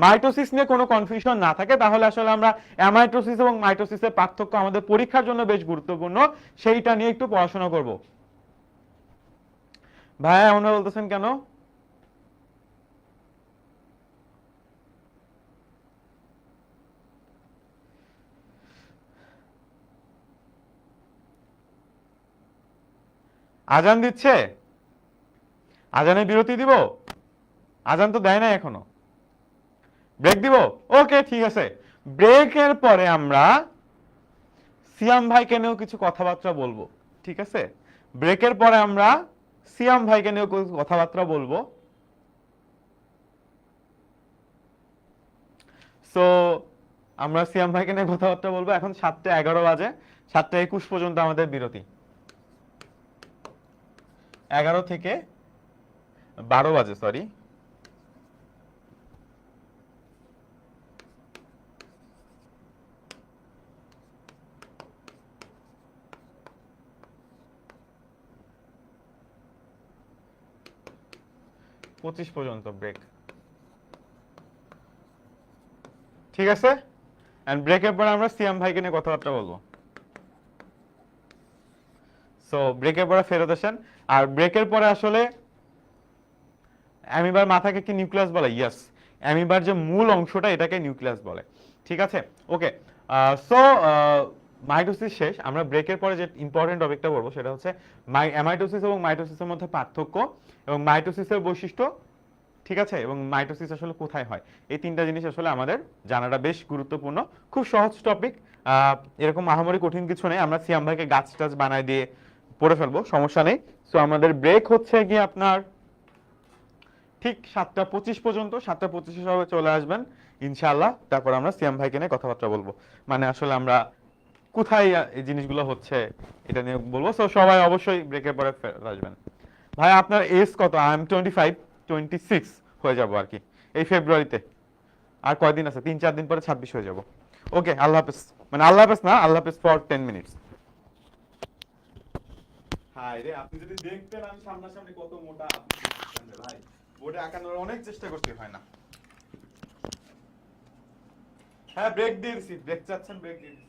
মাইটোসিস নিয়ে কোনো কনফিউশন না থাকে তাহলে আসলে আমরা অ্যামাইটোসিস এবং মাইটোসিসের পার্থক্য আমাদের পরীক্ষার জন্য বেশ গুরুত্বপূর্ণ, সেইটা নিয়ে একটু পড়াশোনা করব। ভাইয়া এমন বলতেছেন কেন? আজান দিচ্ছে, আজানে বিরতি দিব? আজান তো দেয় না এখনো, ব্রেক দিব? ওকে ঠিক আছে, ব্রেকের পরে আমরা সিয়াম ভাইকে নিয়েও কিছু কথাবার্তা বলবো। ঠিক আছে, ব্রেকের পরে আমরা সিয়াম ভাইকে নিয়েও কিছু কথাবার্তা বলবো। সো আমরা সিয়াম ভাইকে নিয়ে কথাবার্তা বলবো। এখন 7:11 বাজে, 7:21 পর্যন্ত আমাদের বিরতি, 11 থেকে 12 বাজে, সরি। পঁচিশ পর্যন্ত ব্রেক। ঠিক আছে, এন্ড ব্রেকের পরে আমরা সিয়াম ভাইকে নিয়ে কথাবার্তা বলবো। সো ব্রেকের পরে ফেরত আসেন। আর ব্রেকের পরে আসলে অ্যামিবার মাথাকে কি নিউক্লিয়াস বলে? ইয়েস, অ্যামিবার যে মূল অংশটা এটাকে নিউক্লিয়াস বলে। ঠিক আছে, ওকে। সো মাইটোসিস শেষ, আমরা ব্রেকের পরে যে ইম্পর্টেন্ট টপিকটা বলবো সেটা হচ্ছে অ্যামাইটোসিস এবং মাইটোসিসের মধ্যে পার্থক্য এবং মাইটোসিসের বৈশিষ্ট্য। ঠিক আছে, এবং মাইটোসিস আসলে কোথায় হয়, এই তিনটা জিনিস আসলে আমাদের জানাটা বেশ গুরুত্বপূর্ণ। খুব সহজ টপিক, এরকম আহামরি কঠিন কিছু নেই, আমরা সিয়াম ভাইকে গাছ টাছ বানায় দিয়ে পড়ে ফেলবো, সমস্যা নেই। সো আমাদের ব্রেক হচ্ছে গিয়ে আপনার ঠিক 7:25 পর্যন্ত, 7:25 সবাই চলে আসবেন ইনশাআল্লাহ। তারপর আমরা সিয়াম ভাইকে নিয়ে কথাবার্তা বলবো, মানে আসলে আমরা কোথায় এই জিনিসগুলো হচ্ছে এটা নিয়ে বলবো। সো সবাই অবশ্যই ব্রেকের পরে আসবেন। ভাই আপনার এজ কত? আই এম 25, 26 হয়ে যাবো আর কি এই ফেব্রুয়ারিতে। আর কয়দিন আছে? 3-4 দিন পরে 26 হয়ে যাব। ওকে, আল্লাহ হাফেজ। মানে আল্লাহ হাফেজ না, আল্লাহ হাফেজ ফর 10 মিনিটস। হাই রে, আপনি যদি দেখতেন আমি সামনাসামনি কত মোটা ভাই, বোর্ডে আঁকানোর অনেক চেষ্টা করতে হয় না। হ্যাঁ ব্রেক দিয়ে দিছি, ব্রেক চাচ্ছেন, ব্রেক দিয়ে দিছি।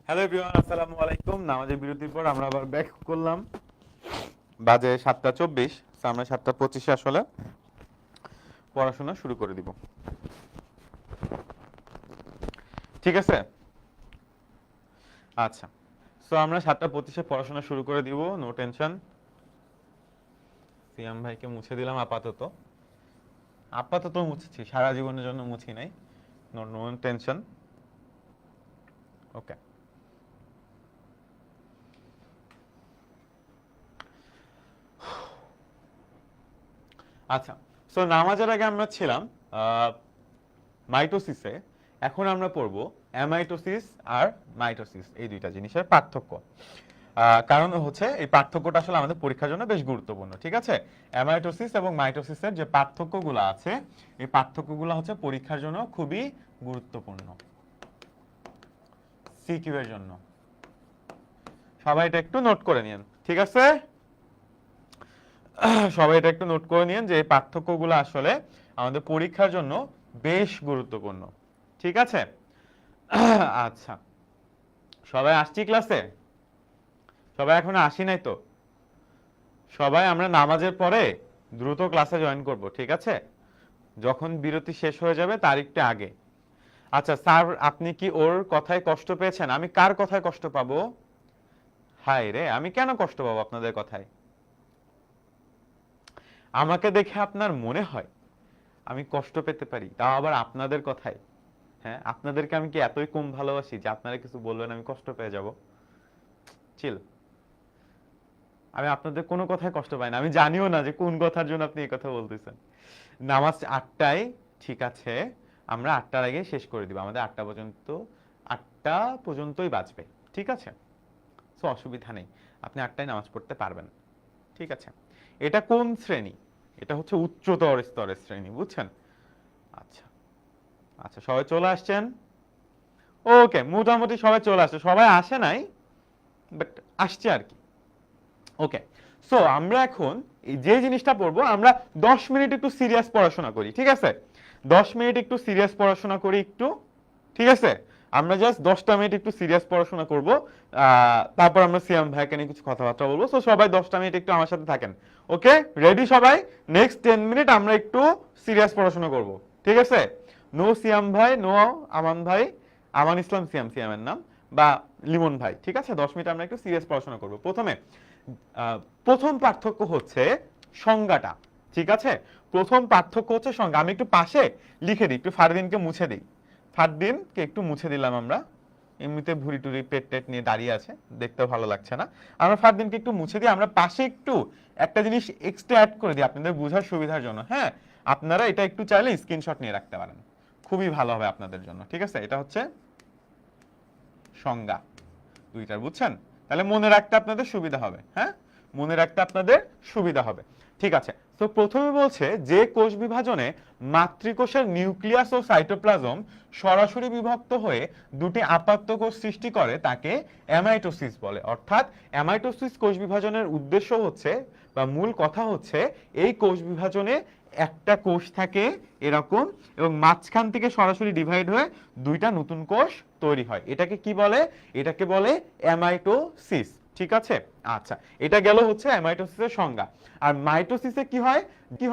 হ্যালো এভরিওয়ান, আসসালামু আলাইকুম। নামাজের বিরতির পর আমরা আবার ব্যাক করলাম। বাজে 7:24। আমরা 7:25 আসলে পড়াশোনা শুরু করে দিব। ঠিক আছে, আচ্ছা। সো আমরা 7:25 পড়াশোনা শুরু করে দিব, নো টেনশন। সিয়াম ভাইকে মুছে দিলাম আপাতত মুছেছি, সারা জীবনের জন্য মুছি নাই, নো নো টেনশন। ওকে, আচ্ছা। সো নামাজের আগে আমরা ছিলাম মাইটোসিসে, এখন আমরা পড়ব অ্যামাইটোসিস আর মাইটোসিস, এই দুইটা জিনিসের পার্থক্য। কারণ হচ্ছে এই পার্থক্যটা আসলে আমাদের পরীক্ষার জন্য বেশ গুরুত্বপূর্ণ। ঠিক আছে, অ্যামাইটোসিস এবং মাইটোসিসের যে পার্থক্যগুলো আছে, এই পার্থক্যগুলো হচ্ছে পরীক্ষার জন্য খুবই গুরুত্বপূর্ণ, সিকিউ এর জন্য। সবাই এটা একটু নোট করে নিন, ঠিক আছে? সবাই এটা একটু নোট করে নিন যে এই পার্থক্যগুলো আসলে আমাদের পরীক্ষার জন্য বেশ গুরুত্বপূর্ণ। ঠিক আছে, আচ্ছা। সবাই আসছি ক্লাসে? সবাই এখনো আসি নাই তো? সবাই আমরা নামাজের পরে দ্রুত ক্লাসে জয়েন করব, ঠিক আছে? যখন বিরতি শেষ হয়ে যাবে তার একটু আগে। আচ্ছা স্যার, আপনি কি ওর কথায় কষ্ট পেয়েছেন? আমি কার কথায় কষ্ট পাবো? হায় রে, আমি কেন কষ্ট পাবো আপনাদের কথায়? আমাকে দেখে আপনার মনে হয় আমি কষ্ট পেতে পারি, তাও আবার আপনাদের কথায়? হ্যাঁ, আপনাদেরকে আমি কি এতই কম ভালোবাসি যে আপনারা কিছু বলবেন আমি কষ্ট পেয়ে যাব? চিল। আমি আপনাদের কোনো কথায় কষ্ট পাই না, আমি জানিও না যে কোন কথার জন্য আপনি এই কথা বলতেছেন। নামাজ 8টায়, ঠিক আছে, আমরা 8টার আগে শেষ করে দিব, আমাদের 8টা পর্যন্তই বাঁচবে, ঠিক আছে? সো অসুবিধা নেই, আপনি 8টায় নামাজ পড়তে পারবেন, ঠিক আছে? এটা কোন শ্রেণী? এটা হচ্ছে উচ্চতর স্তরের শ্রেণী, বুঝছেন? আচ্ছা আচ্ছা, সবাই চলে আসছেন? ওকে, মোটামুটি সবাই চলে আসছে, সবাই আসে নাই বাট আসছে আর কি। ওকে, সো আমরা এখন যে জিনিসটা পড়বো, আমরা 10 মিনিট একটু সিরিয়াস পড়াশোনা করি, ঠিক আছে? 10 মিনিট একটু সিরিয়াস পড়াশোনা করি একটু, ঠিক আছে? আমরা জাস্ট 10টা মিনিট একটু সিরিয়াস পড়াশোনা করব, তারপর আমরা সিয়াম ভাইকে নিয়ে কিছু কথাবার্তা বলবো। সো সবাই 10টা মিনিট একটু আমার সাথে থাকেন। ওকে, রেডি সবাই? নেক্সট 10 মিনিট আমরা একটু সিরিয়াস পড়াশোনা করব, ঠিক আছে? নো সিয়াম ভাই, নো আমান ভাই, আমান ইসলাম সিয়ামের নাম, বা লিমন ভাই, ঠিক আছে? 10 মিনিট আমরা একটু সিরিয়াস পড়াশোনা করব। প্রথম পার্থক্য হচ্ছে সংজ্ঞাটা, ঠিক আছে? প্রথম পার্থক্য হচ্ছে সংজ্ঞা। আমি একটু পাশে লিখে দিই, একটু ফারদিনকে মুছে দিই। ফারদিনকে একটু মুছে দিলাম আমরা, এমনিতে ভুড়ি টুরি পেট টেট নিয়ে দাঁড়িয়ে আছে, দেখতেও ভালো লাগছে না। আমরা ফারদিনকে একটু মুছে দিই, আমরা পাশে একটু একটা জিনিস এক্সট্রা অ্যাড করে দিই আপনাদের বোঝার সুবিধার জন্য। হ্যাঁ, আপনারা এটা একটু চাইলে স্ক্রিনশট নিয়ে রাখতে পারেন, খুবই ভালো হবে আপনাদের জন্য, ঠিক আছে? এটা হচ্ছে সংজ্ঞা দুইটার, বুঝছেন? তাহলে মনে রাখতে আপনাদের সুবিধা হবে। হ্যাঁ, মনে রাখতে আপনাদের সুবিধা হবে, ঠিক আছে? তো প্রথমে বলছে যে কোষ বিভাজনে মাতৃকোষের নিউক্লিয়াস ও সাইটোপ্লাজম সরাসরি বিভক্ত হয়ে দুটি আপাত্ত কোষ সৃষ্টি করে তাকে অ্যামাইটোসিস বলে। অর্থাৎ অ্যামাইটোসিস কোষ বিভাজনের উদ্দেশ্য হচ্ছে বা মূল কথা হচ্ছে এই কোষ বিভাজনে একটা কোষ থাকে এরকম, এবং মাঝখান থেকে সরাসরি ডিভাইড হয়ে দুইটা নতুন কোষ তৈরি হয়। এটাকে কি বলে? এটাকে বলে অ্যামাইটোসিস, ঠিক আছে? আচ্ছা, এটা গেল হচ্ছে অ্যামাইটোসিসের সংজ্ঞা। আর মাইটোসিসে কি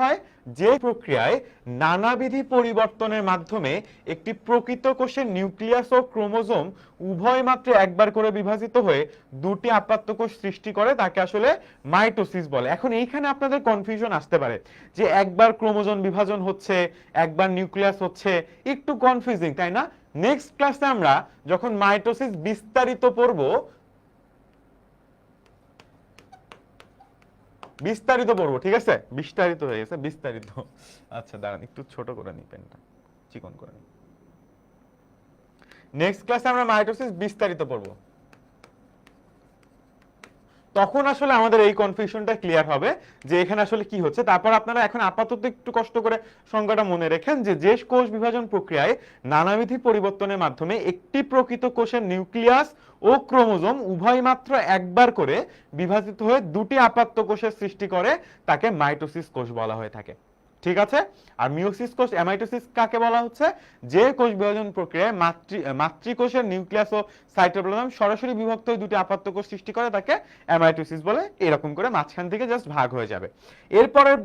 হয়? যে প্রক্রিয়ায় নানাবিধি পরিবর্তনের মাধ্যমে একটি প্রকৃত কোষের নিউক্লিয়াস ও ক্রোমোজোম উভয় মাত্র একবার করে বিভাজিত হয়ে দুটি আপাত্ত কোষ সৃষ্টি করে তাকে আসলে মাইটোসিস বলে। এখন এইখানে আপনাদের কনফিউশন আসতে পারে যে একবার ক্রোমোজোম বিভাজন হচ্ছে, একবার নিউক্লিয়াস হচ্ছে, একটু কনফিউজিং, তাই না? নেক্সট ক্লাসে আমরা যখন মাইটোসিস বিস্তারিত পড়বো, ঠিক আছে? বিস্তারিত হয়ে গেছে, বিস্তারিত। আচ্ছা দাঁড়ান, একটু ছোট করে নি পেনটা, চিকন করে নি। নেক্সট ক্লাসে আমরা মাইটোসিস বিস্তারিত পড়বো, তখন আসলে আমাদের এই কনফিউশনটা ক্লিয়ার হবে যে এখানে আসলে কি হচ্ছে। তারপর আপনারা এখন আপাতত একটু কষ্ট করে সংজ্ঞাটা মনে রেখেন যে কোষ বিভাজন প্রক্রিয়ায় নানাবিধি পরিবর্তনের মাধ্যমে একটি প্রকৃত কোষের নিউক্লিয়াস ও ক্রোমোজোম উভয় মাত্র একবার করে বিভাজিত হয়ে দুটি আপাত্ত কোষের সৃষ্টি করে তাকে মাইটোসিস কোষ বলা হয়ে থাকে, ঠিক আছে। আর মিওসিস কোষ অ্যামাইটোসিস কাকে বলা হচ্ছে, যে কোষ বিভাজন প্রক্রিয়ায় মাতৃকোষের নিউক্লিয়াস ও সাইটোপ্লাজম সরাসরি বিভক্ত হয়ে দুটি আপাত্ত কোষ সৃষ্টি করে তাকে অ্যামাইটোসিস বলে। এরকম করে মাঝখান থেকে জাস্ট ভাগ হয়ে যাবে। এরপরের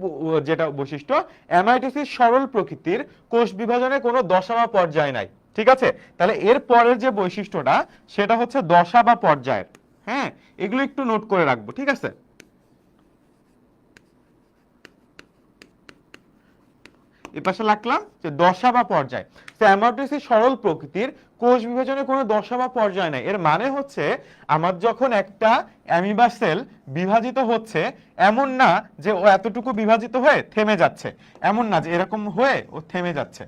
যেটা বৈশিষ্ট্য, অ্যামাইটোসিস সরল প্রকৃতির, কোষ বিভাজনে কোনো দশা বা পর্যায় নাই। ঠিক আছে, তাহলে এর পরের যে বৈশিষ্ট্যটা সেটা হচ্ছে দশা বা পর্যায়ের। হ্যাঁ, এগুলো একটু নোট করে রাখবো, ঠিক আছে। এই পাশে লিখলাম যে দশা বা পর্যায়। তো অ্যামাইটোসিস সরল প্রকৃতির, কোষ বিভাজনে কোনো দশা বা পর্যায় নাই। এর মানে হচ্ছে আমার যখন একটা অ্যামিবা সেল বিভাজিত হচ্ছে, এমন না যে ও এতটুকু বিভাজিত হয়ে থেমে যাচ্ছে, এমন না যে এরকম হয়ে ও থেমে যাচ্ছে,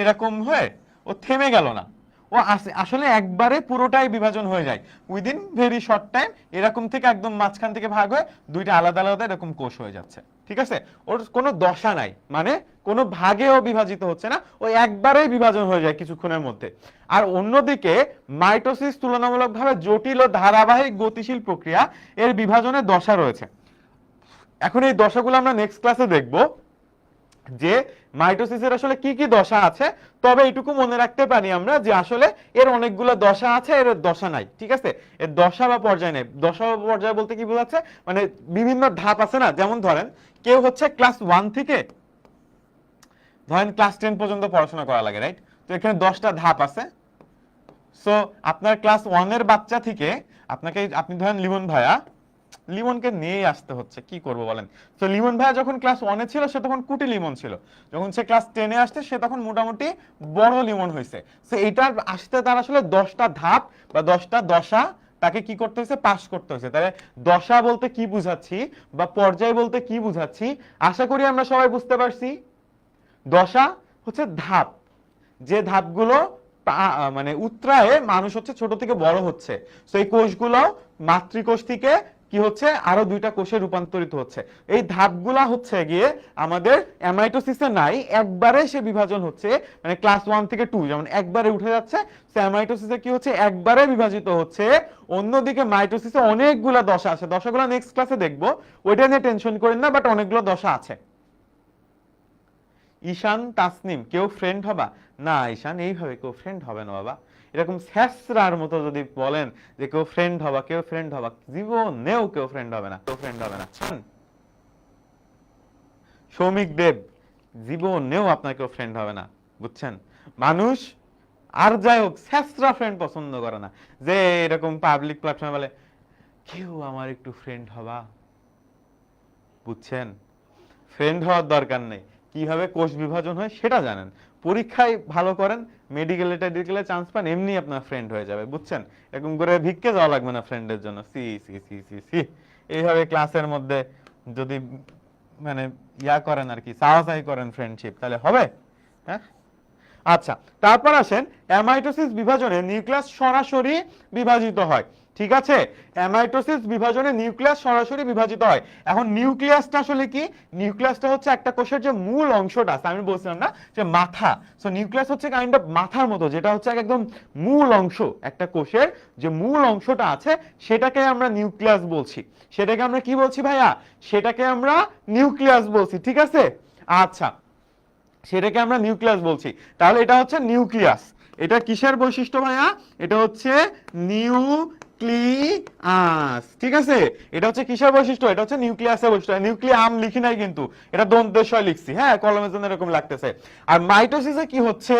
এরকম হয়ে ও থেমে গেল না, ও আসলে একবারে পুরোটাই বিভাজন হয়ে যায় উইদিন ভেরি শর্ট টাইম। এরকম থেকে একদম মাঝখান থেকে ভাগ হয়ে দুইটা আলাদা আলাদা এরকম কোষ হয়ে যাচ্ছে। ঠিক আছে, ওর কোনো দশা নাই, মানে কোনো ভাগেও বিভাজিত হচ্ছে না, ও একবারেই বিভাজন হয়ে যায় কিছুক্ষণের মধ্যে। আর অন্যদিকে মাইটোসিস তুলনামূলকভাবে জটিল ও ধারাবাহিক গতিশীল প্রক্রিয়া, এর বিভাজনের দশা রয়েছে। এখন এই দশাগুলো আমরা নেক্সট ক্লাসে দেখবো যে মাইটোসিসের আসলে কি কি দশা আছে। তবে এইটুকু মনে রাখতে পারি আমরা যে আসলে এর অনেকগুলো দশা আছে, এর দশা নাই। ঠিক আছে, এর দশা বা পর্যায় নেই। দশা বা পর্যায় বলতে কি বোঝাচ্ছে, মানে বিভিন্ন ধাপ আছে না, যেমন ধরেন কেউ হচ্ছে ক্লাস 1 থেকে ধরেন ক্লাস 10 পর্যন্ত পড়াশোনা করা লাগে, রাইট? তো এখানে 10টা ধাপ আছে। সো আপনার ক্লাস 1 এর বাচ্চা থেকে আপনি ধরেন লিমন ভাইয়া, লিমনকে নিয়েই আসতে হচ্ছে, কি করব বলেন। তো লিমন ভাইয়া যখন ক্লাস 1 এ ছিল সে তখন কুটি লিমন ছিল, যখন সে ক্লাস 10 এ আসছে সে তখন মোটামুটি বড় লিমন হয়েছে। সো এইটার আসতে তার আসলে 10টা ধাপ বা 10টা দশা তাকে কি করতে হয়েছে, পাস করতে হয়েছে। তাহলে দশা বলতে কি বুঝাচ্ছি বা পর্যায় বলতে কি বুঝাচ্ছি, আশা করি আমরা সবাই বুঝতে পারছি। দশা হচ্ছে ধাপ, যে ধাপগুলো মানে উত্তরায়ে মানুষ হচ্ছে ছোট থেকে বড় হচ্ছে। তো এই কোষগুলো মাতৃকোষ থেকে কি হচ্ছে, আরো দুইটা কোষে রূপান্তরিত হচ্ছে। এই ধাপগুলা হচ্ছে গিয়ে আমাদের অ্যামাইটোসিসে নাই, একবারে সে বিভাজন হচ্ছে, মানে ক্লাস 1 থেকে 2 যেমন একবারে উঠে যাচ্ছে, অ্যামাইটোসিসে কি হচ্ছে, একবারে বিভাজিত হচ্ছে। অন্যদিকে মাইটোসিসে অনেকগুলা দশা আছে, দশাগুলো নেক্সট ক্লাসে দেখবো, ওইটা নিয়ে টেনশন করেন না, বাট অনেকগুলো দশা আছে। ঈশান তাসনিম, কেউ ফ্রেন্ড হবা না? ঈশান, এইভাবে কেউ ফ্রেন্ড হবে না বাবা। এরকম স্যাসরার মতো যদি বলেন যে কেউ ফ্রেন্ড হবা, কেউ ফ্রেন্ড হবা, জীবনেও কেউ ফ্রেন্ড হবে না, কেউ ফ্রেন্ড হবে না। সৌমিক দেব, জীবনেও আপনার কেউ ফ্রেন্ড হবে না, বুঝছেন? মানুষ আর যাই হোক স্যাসরা ফ্রেন্ড পছন্দ করে না, যে এরকম পাবলিক প্ল্যাটফর্মে বলে কেউ আমার একটু ফ্রেন্ড হবা, বুঝছেন? ফ্রেন্ড হওয়ার দরকার নেই, কিভাবে কোষ বিভাজন হয় সেটা জানেন, পরীক্ষায় ভালো করেন, মেডিকেলে টেডিকেলে চান্স পান, এমনি আপনার ফ্রেন্ড হয়ে যাবে, বুঝছেন? এরকম করে ভিক্ষে যাওয়া লাগবে না ফ্রেন্ডের জন্য। সি সি সি সি সি এইভাবে ক্লাসের মধ্যে যদি মানে ইয়া করেন আর কি, সাহায্য করেন ফ্রেন্ডশিপ, তাহলে হবে? হ্যাঁ, আচ্ছা। তারপর আসেন, অ্যামাইটোসিস বিভাজনে নিউক্লিয়াস সরাসরি বিভাজিত হয়। ঠিক আছে, অ্যামাইটোসিস বিভাজনে নিউক্লিয়াস সরাসরি বিভাজিত হয়। এখন নিউক্লিয়াসটা আসলে কি? নিউক্লিয়াসটা হচ্ছে একটা কোষের যে মূল অংশটা আছে, আমি বলছিলাম না যে মাথা। সো নিউক্লিয়াস হচ্ছে কাইন্ড অফ মাথার মতো, যেটা হচ্ছে একদম মূল অংশ, একটা কোষের যে মূল অংশটা আছে সেটাকে আমরা নিউক্লিয়াস বলছি। সেটাকে আমরা কি বলছি ভাইয়া? সেটাকে আমরা নিউক্লিয়াস বলছি। ঠিক আছে, আচ্ছা, সেটাকে আমরা নিউক্লিয়াস বলছি। তাহলে এটা হচ্ছে নিউক্লিয়াস। এটা কিসের বৈশিষ্ট্য ভাইয়া? এটা হচ্ছে নিউক্লিয়াস। ঠিক আছে, এটা হচ্ছে কিসের বৈশিষ্ট্য? এটা হচ্ছে নিউক্লিয়াসের বৈশিষ্ট্য। নিউক্লিয়াম লিখি নাই কিন্তু, এটা দন্তেশ্বয় লিখছি। হ্যাঁ, কলমের জন্য এরকম লাগতেছে। আর মাইটোসিসে কি হচ্ছে,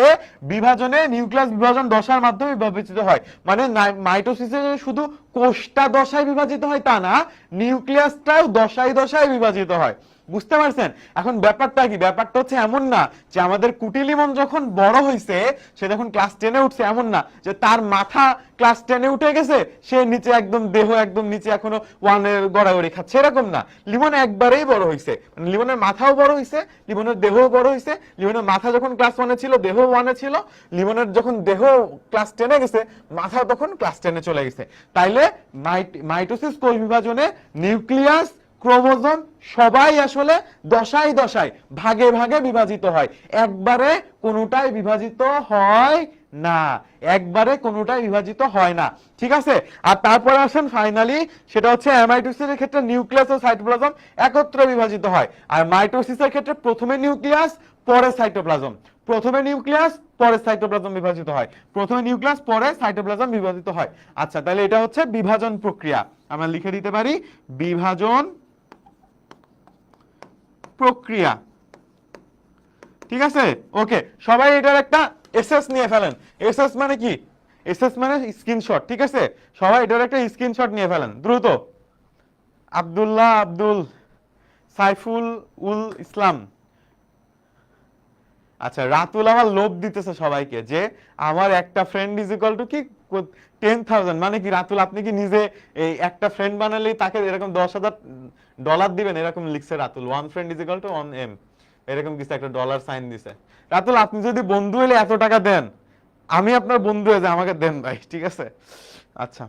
বিভাজনে নিউক্লিয়াস বিভাজন দশার মাধ্যমে বিভাজিত হয়। মানে মাইটোসিসে শুধু কোষটা দশায় বিভাজিত হয় তা না, নিউক্লিয়াসটাও দশায় দশায় বিভাজিত হয়। বুঝতে পারছেন? এখন ব্যাপারটা কি? ব্যাপারটা হচ্ছে এমন না যে আমাদের কুটিলিমন যখন বড় হয়েছে, সে যখন ক্লাস 10 এ উঠছে, এমন না যে তার মাথা ক্লাস 10 এ উঠে গেছে, সে নিচে একদম দেহ একদম নিচে এখনো 1 এর গড়াগড়ি খাচ্ছে, এরকম না। লিমন একবারেই বড় হয়েছে, লিমনের মাথাও বড় হয়েছে, লিমনের দেহও বড় হয়েছে। লিমনের মাথা যখন ক্লাস 1 এ ছিল, দেহ 1 এ ছিল। লিমনের যখন দেহ ক্লাস 10 এ গেছে, মাথা তখন ক্লাস 10 এ চলে গেছে। তাইলে মাইটোসিস কোষ বিভাজনে নিউক্লিয়াস ক্রোমোজোম সবাই আসলে দশায় দশায় ভাগে ভাগে বিভাজিত হয়, একবারে কোনোটাই বিভাজিত হয় না, একবারে কোনোটাই বিভাজিত হয় না, ঠিক আছে। আর তারপরে আসেন ফাইনালি, সেটা হচ্ছে অ্যামাইটোসিসের ক্ষেত্রে নিউক্লিয়াস ও সাইটোপ্লাজম একত্রে বিভাজিত হয়, আর মাইটোসিসের ক্ষেত্রে প্রথমে নিউক্লিয়াস পরে সাইটোপ্লাজম, প্রথমে নিউক্লিয়াস পরে সাইটোপ্লাজম বিভাজিত হয়, প্রথমে নিউক্লিয়াস পরে সাইটোপ্লাজম বিভাজিত হয়। আচ্ছা, তাহলে এটা হচ্ছে বিভাজন প্রক্রিয়া, আমরা লিখে দিতে পারি বিভাজন প্রক্রিয়া, ঠিক আছে। ওকে, সবাই এটার একটা এসএস নিয়ে ফেলেন। এসএস মানে কি? এসএস মানে স্ক্রিনশট, ঠিক আছে। সবাই এটার একটা স্ক্রিনশট নিয়ে ফেলেন দ্রুত। আব্দুল্লাহ আব্দুল, সাইফুল উল ইসলাম। আচ্ছা, রাতুল আমার লোভ দিতেছে সবাইকে যে আমার একটা ফ্রেন্ড ইজ ইকুয়াল টু কি 10,000, মানে কি রাতুল আপনি কি নিজে এই একটা ফ্রেন্ড বানালেই তাকে এরকম $10,000 দিবেন? এরকম লিখছে Ratul, one friend is equal to 1M, এরকম কিছু একটা ডলার সাইন দিছে। রাতুল আপনি যদি বন্ধু হলে এত টাকা দেন, আমি আপনার বন্ধু হয়ে যাই, আমাকে দেন ভাই, ঠিক আছে। আচ্ছা,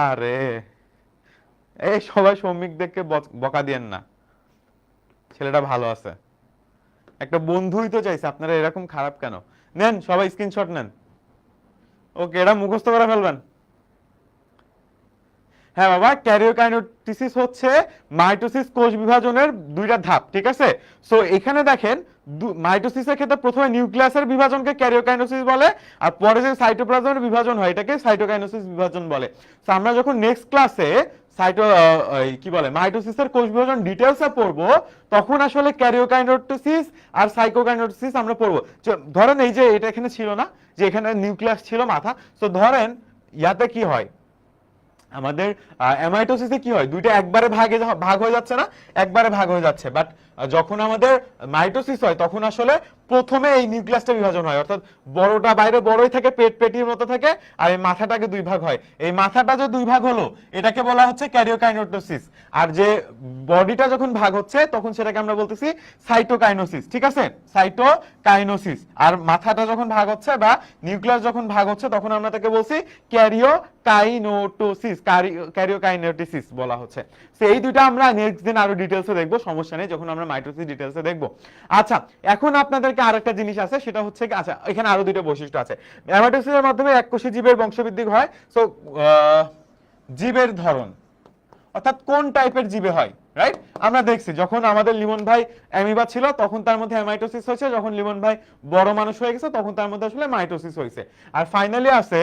আরে এই সবাই শ্রমিক দেখে বকা দিয়েন না, ছেলেটা ভালো আছে, একটা বন্ধুই তো চাইছে, আপনারা এরকম খারাপ কেন? নেন সবাই স্ক্রিনশট নেন। ওকে, এটা মুখস্থ করে ফেলবেন। হ্যাঁ বাবা, ক্যারিওকাইনেটোসিস হচ্ছে মাইটোসিস কোষ বিভাজনের দুইটা ধাপ, ঠিক আছে। সো এখানে দেখেন মাইটোসিসের ক্ষেত্রে প্রথমে নিউক্লিয়াসের বিভাজনকে ক্যারিওকাইনেটোসিস বলে, আর পরে যে সাইটোপ্লাজমের বিভাজন হয় এটাকে সাইটোকাইনেটোসিস বিভাজন বলে। সো আমরা যখন নেক্সট ক্লাসে কি বলে মাইটোসিসের কোষ বিভাজন ডিটেইলসে পড়বো, তখন আসলে ক্যারিওকাইনেটোসিস আর সাইটোকাইনেটোসিস আমরা পড়বো। ধরেন এই যে এটা এখানে ছিল না, যে এখানে নিউক্লিয়াস ছিল মাথা, সো ধরেন ইয়াতে কি হয়, আমাদের অ্যামাইটোসিসে কি হয়, দুইটা একবারে ভাগ হয়ে যাচ্ছে না, একবারে ভাগ হয়ে যাচ্ছে, বাট যখন আমাদের মাইটোসিস হয় তখন আসলে প্রথমে এই নিউক্লিয়াসটা বিভাজন হয়, অর্থাৎ বড়টা বাইরে বড়ই থাকে, পেটির মতো থাকে, আর এই মাথাটাকে দুই ভাগ হয়। এই মাথাটা যে দুই ভাগ হলো এটাকে বলা হচ্ছে ক্যারিওকাইনেটোসিস, আর যে বডিটা যখন ভাগ হচ্ছে তখন সেটাকে আমরা বলতেছি সাইটোকাইনোসিস, ঠিক আছে, সাইটোকাইনোসিস। আর মাথাটা যখন ভাগ হচ্ছে বা নিউক্লিয়াস যখন ভাগ হচ্ছে তখন আমরা তাকে বলছি ক্যারিওকাইনেটোসিস, ক্যারিওকাইনেটোসিস বলা হচ্ছে। সো এই দুটো আমরা নেক্সট দিন আরো ডিটেইলসে দেখবো, সমস্যা নেই, যখন আমরা মাইটোসিস ডিটেইলসে দেখবো। আচ্ছা, এখন আপনাদেরকে আরেকটা জিনিস আছে, সেটা হচ্ছে কি, আচ্ছা এখানে আরো দুটো বৈশিষ্ট্য আছে। অ্যামাইটোসিসের মাধ্যমে এককোষী জীবের বংশবৃদ্ধি হয়। সো জীবের ধরন, অর্থাৎ কোন টাইপের জীবে হয়, রাইট? আমরা দেখছি যখন আমাদের লিমন ভাই অ্যামিবা ছিল তখন তার মধ্যে অ্যামাইটোসিস হয়েছে, যখন লিমন ভাই বড় মানুষ হয়ে গেছে তখন তার মধ্যে আসলে মাইটোসিস হয়েছে। আর ফাইনালি আছে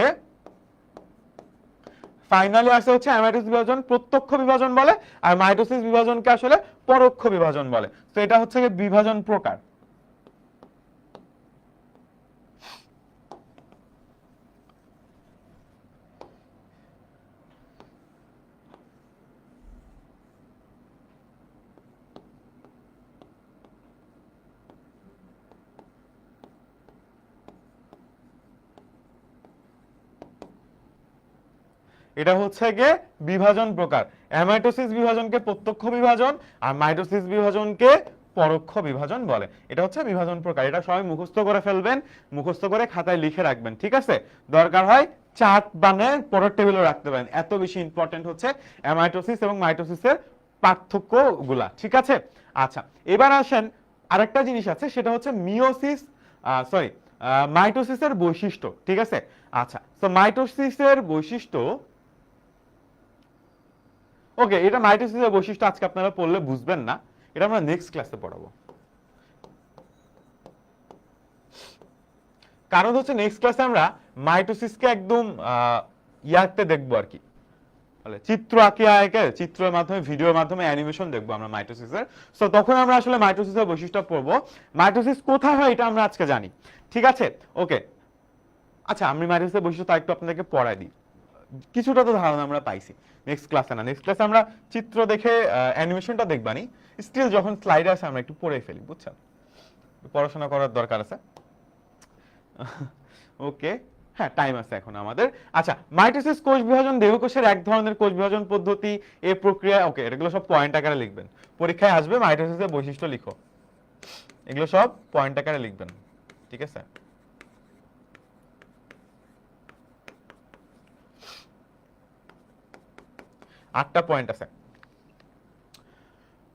হচ্ছে অ্যামাইটোসিস বিভাজন প্রত্যক্ষ বিভাজন বলে, আর মাইটোসিস বিভাজনকে আসলে পরোক্ষ বিভাজন বলে। তো এটা হচ্ছে বিভাজন প্রকার। এটা হচ্ছে গিয়ে বিভাজন প্রকার। অ্যামাইটোসিস বিভাজনকে প্রত্যক্ষ বিভাজন আর মাইটোসিস বিভাজনকে পরোক্ষ বিভাজন বলে। এটা হচ্ছে বিভাজন প্রকার। এটা সবাই মুখস্থ করে ফেলবেন, মুখস্থ করে খাতায় লিখে রাখবেন, ঠিক আছে। দরকার হয় চার্ট বানিয়ে পরের টেবিলে রাখতে পারেন, এত বেশি ইম্পর্টেন্ট হচ্ছে অ্যামাইটোসিস এবং মাইটোসিসের পার্থক্যগুলা, ঠিক আছে। আচ্ছা, এবার আসেন আরেকটা জিনিস আছে, সেটা হচ্ছে মাইটোসিসের বৈশিষ্ট্য, ঠিক আছে। আচ্ছা, তো মাইটোসিসের বৈশিষ্ট্য, ওকে, এটা মাইটোসিসের বৈশিষ্ট্য আজকে আপনারা পড়লে বুঝবেন না, এটা আমরা নেক্সট ক্লাসে পড়াবো। কারণ হচ্ছে নেক্সট ক্লাসে আমরা মাইটোসিসকে একদম ইয়াতে দেখবো আর কি, চিত্র আঁকে চিত্রের মাধ্যমে, ভিডিওর মাধ্যমে, অ্যানিমেশন দেখবো আমরা মাইটোসিসের। সো তখন আমরা আসলে মাইটোসিসের বৈশিষ্ট্য পড়বো। মাইটোসিস কোথায় হয় এটা আমরা আজকে জানি, ঠিক আছে। ওকে, আচ্ছা আমি মাইটোসিসের বৈশিষ্ট্য একটু আপনাদেরকে পড়াই দিই, কিছুটা তো ধারণা আমরা পাইছি। নেক্সট ক্লাসে না, নেক্সট ক্লাসে আমরা চিত্র দেখে অ্যানিমেশনটা দেখবানি, স্টিল যখন স্লাইডে আসে আমরা একটু পড়ে ফেলি, বুঝছেন, পড়াশোনা করার দরকার আছে। ওকে, হ্যাঁ টাইম আছে এখন আমাদের। আচ্ছা, মাইটোসিস কোষ বিভাজন দেহকোষের এক ধরনের কোষ বিভাজন পদ্ধতি, এই প্রক্রিয়া, ওকে এগুলো সব পয়েন্ট আকারে লিখবেন, পরীক্ষায় আসবে মাইটোসিসের বৈশিষ্ট্য লিখো, এগুলো সব পয়েন্ট আকারে লিখবেন, ঠিক আছে। 8টা পয়েন্ট আছে।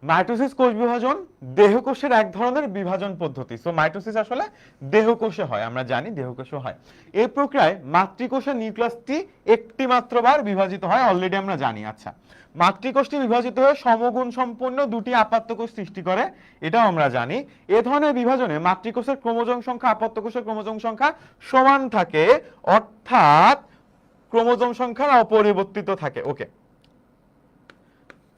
মাইটোসিস কোষ বিভাজন দেহকোষের এক ধরনের বিভাজন পদ্ধতি। সো মাইটোসিস আসলে দেহকোষে হয়, আমরা জানি দেহকোষে হয়। এই প্রক্রিয়ায় মাতৃকোষের নিউক্লিয়াসটি একটি মাত্র বার বিভাজিত হয়, অলরেডি আমরা জানি। আচ্ছা, মাতৃকোষটি বিভাজিত হয়ে সমগুণ সম্পন্ন দুটি আপাত্ত কোষ সৃষ্টি করে, এটাও আমরা জানি। এ ধরনের বিভাজনে মাতৃকোষের ক্রোমোজোম সংখ্যা আপাত্ত কোষের ক্রোমোজোম সংখ্যা সমান থাকে, অর্থাৎ ক্রোমোজোম সংখ্যা অপরিবর্তিত থাকে। ওকে,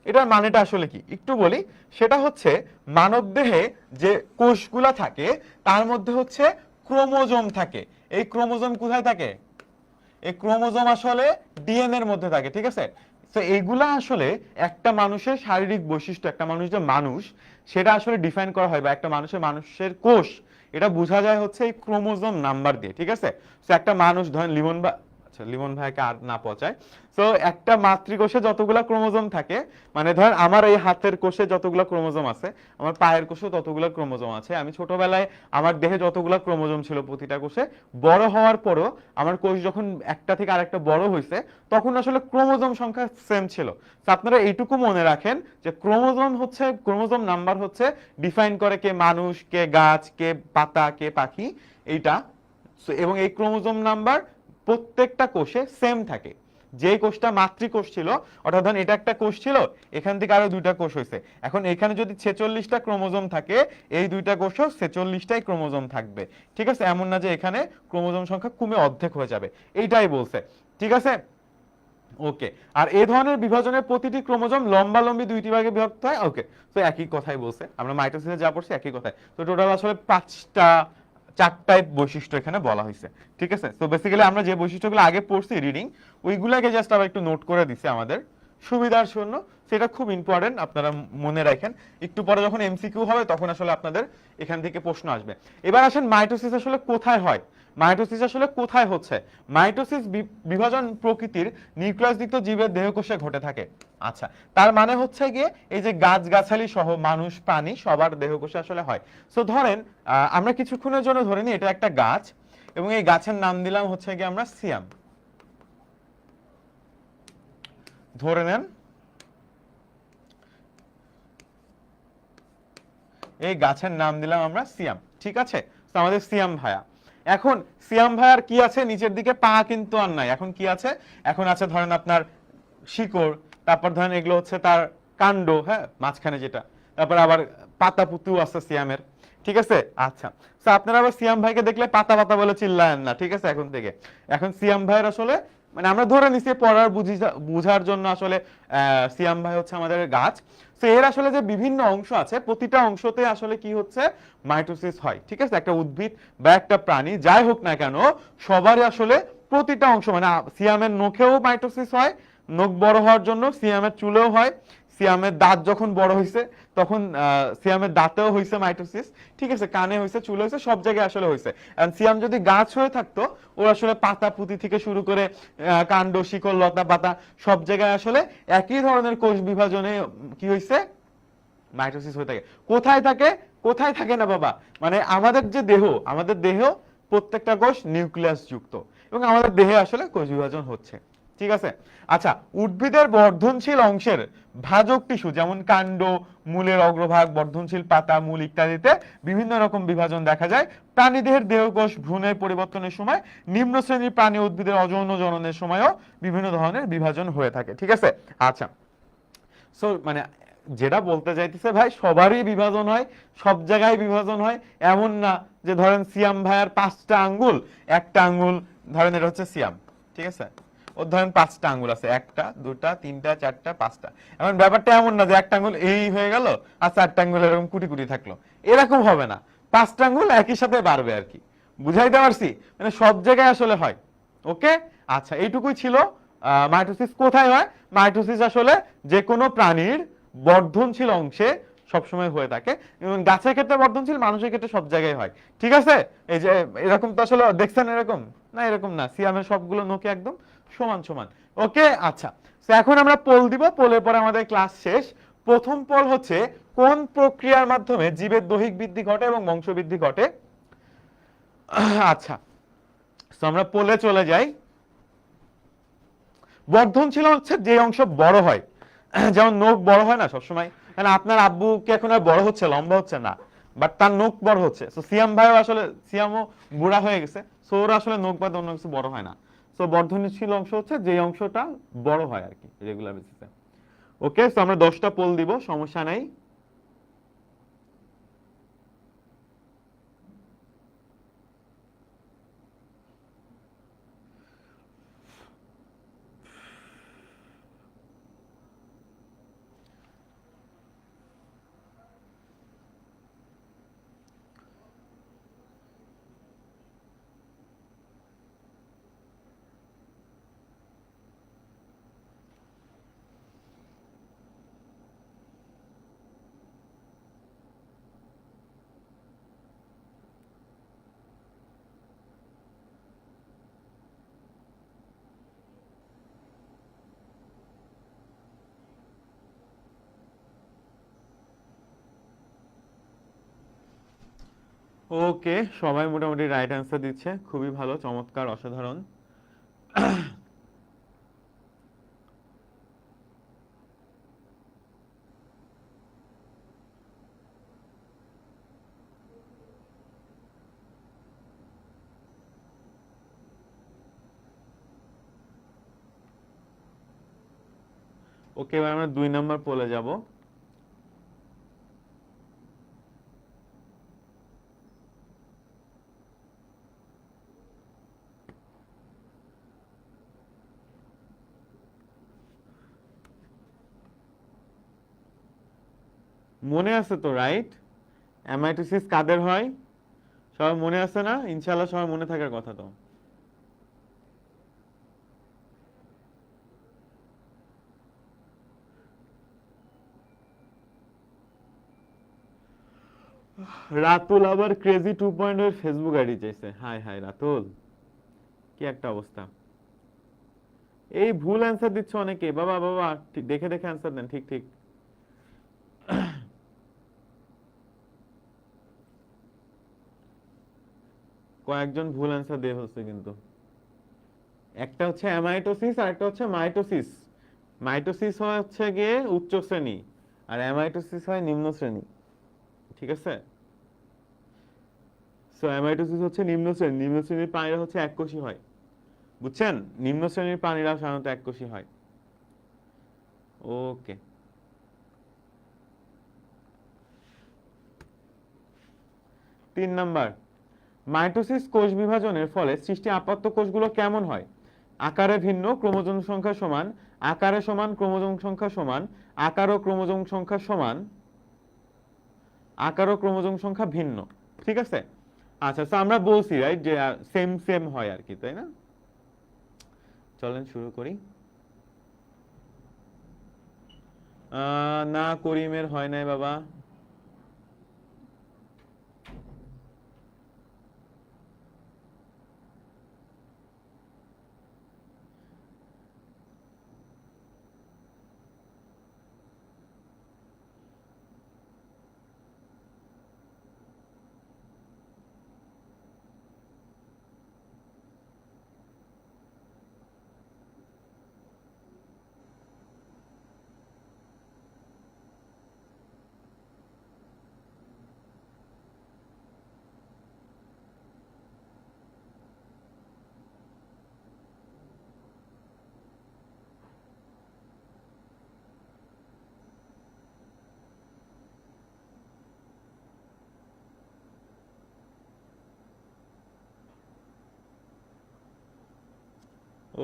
এটার মানেটা আসলে কি একটু বলি। সেটা হচ্ছে মানবদেহে যে কোষগুলা থাকে তার মধ্যে হচ্ছে ক্রোমোজোম থাকে। এই ক্রোমোজোম কোথায় থাকে? এই ক্রোমোজোম আসলে ডিএনএ এর মধ্যে থাকে, ঠিক আছে? তো এগুলা আসলে একটা মানুষের শারীরিক বৈশিষ্ট্য, একটা মানুষ যে মানুষ সেটা আসলে ডিফাইন করা হয়, বা একটা মানুষের কোষ এটা বোঝা যায় হচ্ছে এই ক্রোমোজোম নাম্বার দিয়ে, ঠিক আছে? তো একটা মানুষ ধরেন লিমন ভাইকে আর না পচায়। তো একটা মাতৃকোষে যতগুলা ক্রোমোজোম থাকে, মানে ধরেন আমার এই হাতের কোষে যতগুলা ক্রোমোজোম আছে, আমার পায়ের কোষে ততগুলা ক্রোমোজোম আছে। আমি ছোটবেলায় আমার দেহে যতগুলা ক্রোমোজোম ছিল প্রতিটা কোষে, বড় হওয়ার পরও আমার কোষ যখন একটা থেকে আরেকটা বড় হয়েছে তখন আসলে ক্রোমোজোম সংখ্যা সেম ছিল। তো আপনারা এইটুকু মনে রাখেন যে ক্রোমোজোম নাম্বার হচ্ছে ডিফাইন করে কে মানুষ, কে গাছ, কে পাতা, কে পাখি, এইটা। এবং এই ক্রোমোজোম নাম্বার প্রত্যেকটা কোষে সেম থাকে। যে কোষটা মাতৃকোষ ছিল, অর্থাৎ ধরেন এটা একটা কোষ ছিল, এখান থেকে আরো দুইটা কোষ হয়েছে, এখন এখানে যদি 46টা ক্রোমোজোম থাকে, এই দুইটা কোষেও 46টাই ক্রোমোজোম থাকবে, ঠিক আছে? এমন না যে এখানে ক্রোমোজোম সংখ্যা কমে অর্ধেক হয়ে যাবে, এইটাই বলছে, ঠিক আছে? ওকে, আর এই ধরনের বিভাজনের প্রতিটি ক্রোমোজোম লম্বালম্বি দুইটি ভাগে বিভক্ত হয়। ওকে, তো একই কথাই বলছে, আমরা মাইটোসিসে যা পড়ছি একই কথাই। তো টোটাল আসলে 4টাই বৈশিষ্ট্য এখানে বলা হয়েছে, ঠিক আছে? তো বেসিক্যালি আমরা যে বৈশিষ্ট্যগুলো আগে পড়ছি রিডিং, ওইগুলোকে জাস্ট আবার একটু নোট করে দিছি আমাদের সুবিধার জন্য। সেটা খুব ইম্পর্টেন্ট, আপনারা মনে রাখেন। একটু পরে যখন এমসিকিউ হবে তখন আসলে আপনাদের এখান থেকে প্রশ্ন আসবে। এবার আসেন মাইটোসিস আসলে কোথায় হয়, মাইটোসিস আসলে কোথায় হচ্ছে। মাইটোসিস বিভাজন প্রকৃতির নিউক্লিয়াসযুক্ত জীবের দেহকোষে ঘটে থাকে। আচ্ছা, তার মানে হচ্ছে গিয়ে এই যে গাছগাছালি সহ মানুষ, প্রাণী সবার দেহকোষে আসলে হয়। সো ধরেন আমরা কিছুক্ষণের জন্য ধরে নিই এটা একটা গাছ, এবং এই গাছের নাম দিলাম হচ্ছে গিয়ে আমরা সিয়াম, ধরে নেন এই গাছের নাম দিলাম আমরা সিয়াম, ঠিক আছে? তো আমাদের সিয়াম ভাইয়া, এখন সিয়াম ভাইয়ার কি আছে, নিচের দিকে পা কিন্তু আর নাই, এখন কি আছে, এখন আছে ধরেন আপনার শিকড়, তারপর ধরেন এগুলো হচ্ছে তার কাণ্ড, হ্যাঁ মাঝখানে যেটা, তারপর আবার পাতা পুতু আছে সিয়ামের, ঠিক আছে? আচ্ছা, তো আপনারা আবার সিয়াম ভাইকে দেখলে পাতা পাতা বলে চিল্লায়েন না, ঠিক আছে? এখন থেকে এখন সিয়াম ভাইয়ের আসলে মানে আমরা ধরে নিছি পড়ার বুঝার জন্য আসলে সিয়াম ভাই হচ্ছে আমাদের গাছ। তো এর আসলে যে বিভিন্ন অংশ আছে, প্রতিটা অংশতে আসলে কি হচ্ছে, মাইটোসিস হয়, ঠিক আছে? একটা উদ্ভিদ বা একটা প্রাণী যাই হোক না কেন, সবারই আসলে প্রতিটা অংশ, মানে সিয়ামের নখেও মাইটোসিস হয়, নখ বড় হওয়ার জন্য, সিয়ামের চুলেও হয়, সিয়ামের দাঁত যখন বড় হয়েছে তখন সিয়ামের দাঁতেও হয়েছে মাইটোসিস, ঠিক আছে? কানে হয়েছে, চুলে হয়েছে, সব জায়গায় আসলে হয়েছে। সিয়াম যদি গাছ হয়ে থাকতো, ওর আসলে পাতা পুঁতি থেকে শুরু করে কাণ্ড, শিকড়, লতা পাতা সব জায়গায় আসলে একই ধরনের কোষ বিভাজনে কি হয়েছে, মাইটোসিস হয়ে থাকে। কোথায় থাকে? কোথায় থাকে না বাবা, মানে আমাদের যে দেহ, আমাদের দেহ প্রত্যেকটা কোষ নিউক্লিয়াস যুক্ত, এবং আমাদের দেহে আসলে কোষ বিভাজন হচ্ছে, ঠিক আছে? আচ্ছা, উদ্ভিদের বর্ধনশীল অংশের ভাজক টিস্যু যেমন কাণ্ড, মূলের অগ্রভাগ, বর্ধনশীল পাতা, মূল ইত্যাদিতে বিভিন্ন রকম বিভাজন দেখা যায়। প্রাণীদেহের দেহকোষ ভ্রূণের পরিবর্তনের সময়, নিম্ন শ্রেণীর প্রাণী উদ্ভিদের অযৌন জননের সময়ও বিভিন্ন ধরনের বিভাজন হয়ে থাকে, ঠিক আছে? আচ্ছা, সো মানে যেটা বলতে চাইতেছে ভাই, সবারই বিভাজন হয়, সব জায়গায় বিভাজন হয়, এমন না যে ধরেন সিয়াম ভাইয়ার 5টা আঙ্গুল, একটা আঙ্গুল ধরেন এটা হচ্ছে সিয়াম, ঠিক আছে? ওর ধরেন 5টা আঙ্গুল আছে, 1টা 2টা 3টা 4টা 5টা, এখন ব্যাপারটা এমন না যে একটা আঙ্গুল এই হয়ে গেল আর 4টা আঙ্গুল এরকম কুটি কুটি থাকলো, এরকম হবে না, 5টা আঙ্গুল একই সাথে বাড়বে আর কি, বুঝাইতে পারছি? মানে সব জায়গায় আসলে হয়। ওকে, আচ্ছা, এইটুকুই ছিল। মাইটোসিস কোথায় হয়? মাইটোসিস আসলে যে কোনো প্রাণীর বর্ধনশীল অংশে সবসময় হয়ে থাকে, এবং গাছের ক্ষেত্রে বর্ধনশীল, মানুষের ক্ষেত্রে সব জায়গায় হয়, ঠিক আছে? এই যে এরকম তো আসলে দেখছেন এরকম না, এরকম না, সিয়ামের সবগুলো নোকে একদম সমান সমান। ওকে, আচ্ছা, তো এখন আমরা পোল দিব, পোলের পরে আমাদের ক্লাস শেষ। প্রথম পোল হচ্ছে কোন প্রক্রিয়ার মাধ্যমে জীবের দৈহিক বৃদ্ধি ঘটে এবং বংশবৃদ্ধি ঘটে। আচ্ছা, তো আমরা পোলে চলে যাই। বর্ধনশীল হচ্ছে যে অংশ বড় হয়, যেমন নখ বড় হয় না সবসময়, মানে আপনার আব্বু কি এখন আর বড় হচ্ছে, লম্বা হচ্ছে না, বাট তার নখ বড় হচ্ছে। সো সিয়াম ভাইও আসলে, সিয়ামও বুড়া হয়ে গেছে, সো ওর আসলে নখ বাদ অন্য কিছু বড় হয় না। সো বর্ধনশীল অংশ হচ্ছে যে অংশটা বড় হয় আর কি রেগুলার বেসিসে। ওকে, সো আমরা 10টা পোল দিব, সমস্যা নাই। ওকে, সবাই মোটামুটি রাইট অ্যান্সার দিচ্ছে, খুবই ভালো, চমৎকার, অসাধারণ। ওকে, এবার আমরা 2 নম্বর পোলে যাব। মনে আছে তো, রাইট? অ্যামাইটোসিস কাদের হয়? সবার মনে আছে না? ইনশাআল্লাহ সবার মনে থাকার কথা তো। রাতুল আবার ক্রেজি 2.0 এর ফেসবুক আইডি চাইছে। হাই হাই রাতুল, কি একটা অবস্থা! এই ভুল অ্যান্সার দিচ্ছে অনেকে। বাবা বাবা, ঠিক দেখে দেখে অ্যান্সার দেন, ঠিক ঠিক। কয়েকজন ভুল অ্যান্সার দিয়ে ফেলছে কিন্তু। একটা হচ্ছে অ্যামাইটোসিস আর একটা হচ্ছে মাইটোসিস। মাইটোসিস হচ্ছে গিয়ে উচ্চ শ্রেণী আর অ্যামাইটোসিস হয় নিম্ন শ্রেণী, ঠিক আছে? সো অ্যামাইটোসিস হচ্ছে নিম্ন শ্রেণী, নিম্ন শ্রেণীর প্রাণীরা হচ্ছে এককোষী হয়, বুঝছেন? নিম্ন শ্রেণীর প্রাণীরা সাধারণত এককোষী হয়। ওকে, 3 নাম্বার, মাইটোসিস কোষ বিভাজনের ফলে সৃষ্টি আপাত্ত কোষগুলো কেমন হয়? আকারে ভিন্ন, ক্রোমোজোম সংখ্যা সমান, আকারে সমান, ক্রোমোজোম সংখ্যা সমান, আকার ও ক্রোমোজোম সংখ্যা সমান, আকার ও ক্রোমোজোম সংখ্যা ভিন্ন, ঠিক আছে? আচ্ছা, তো আমরা বলছি রাইট যে সেম সেম হয় আর কি, তাই না? চলেন শুরু করি। না, করিমের হয় নাই বাবা।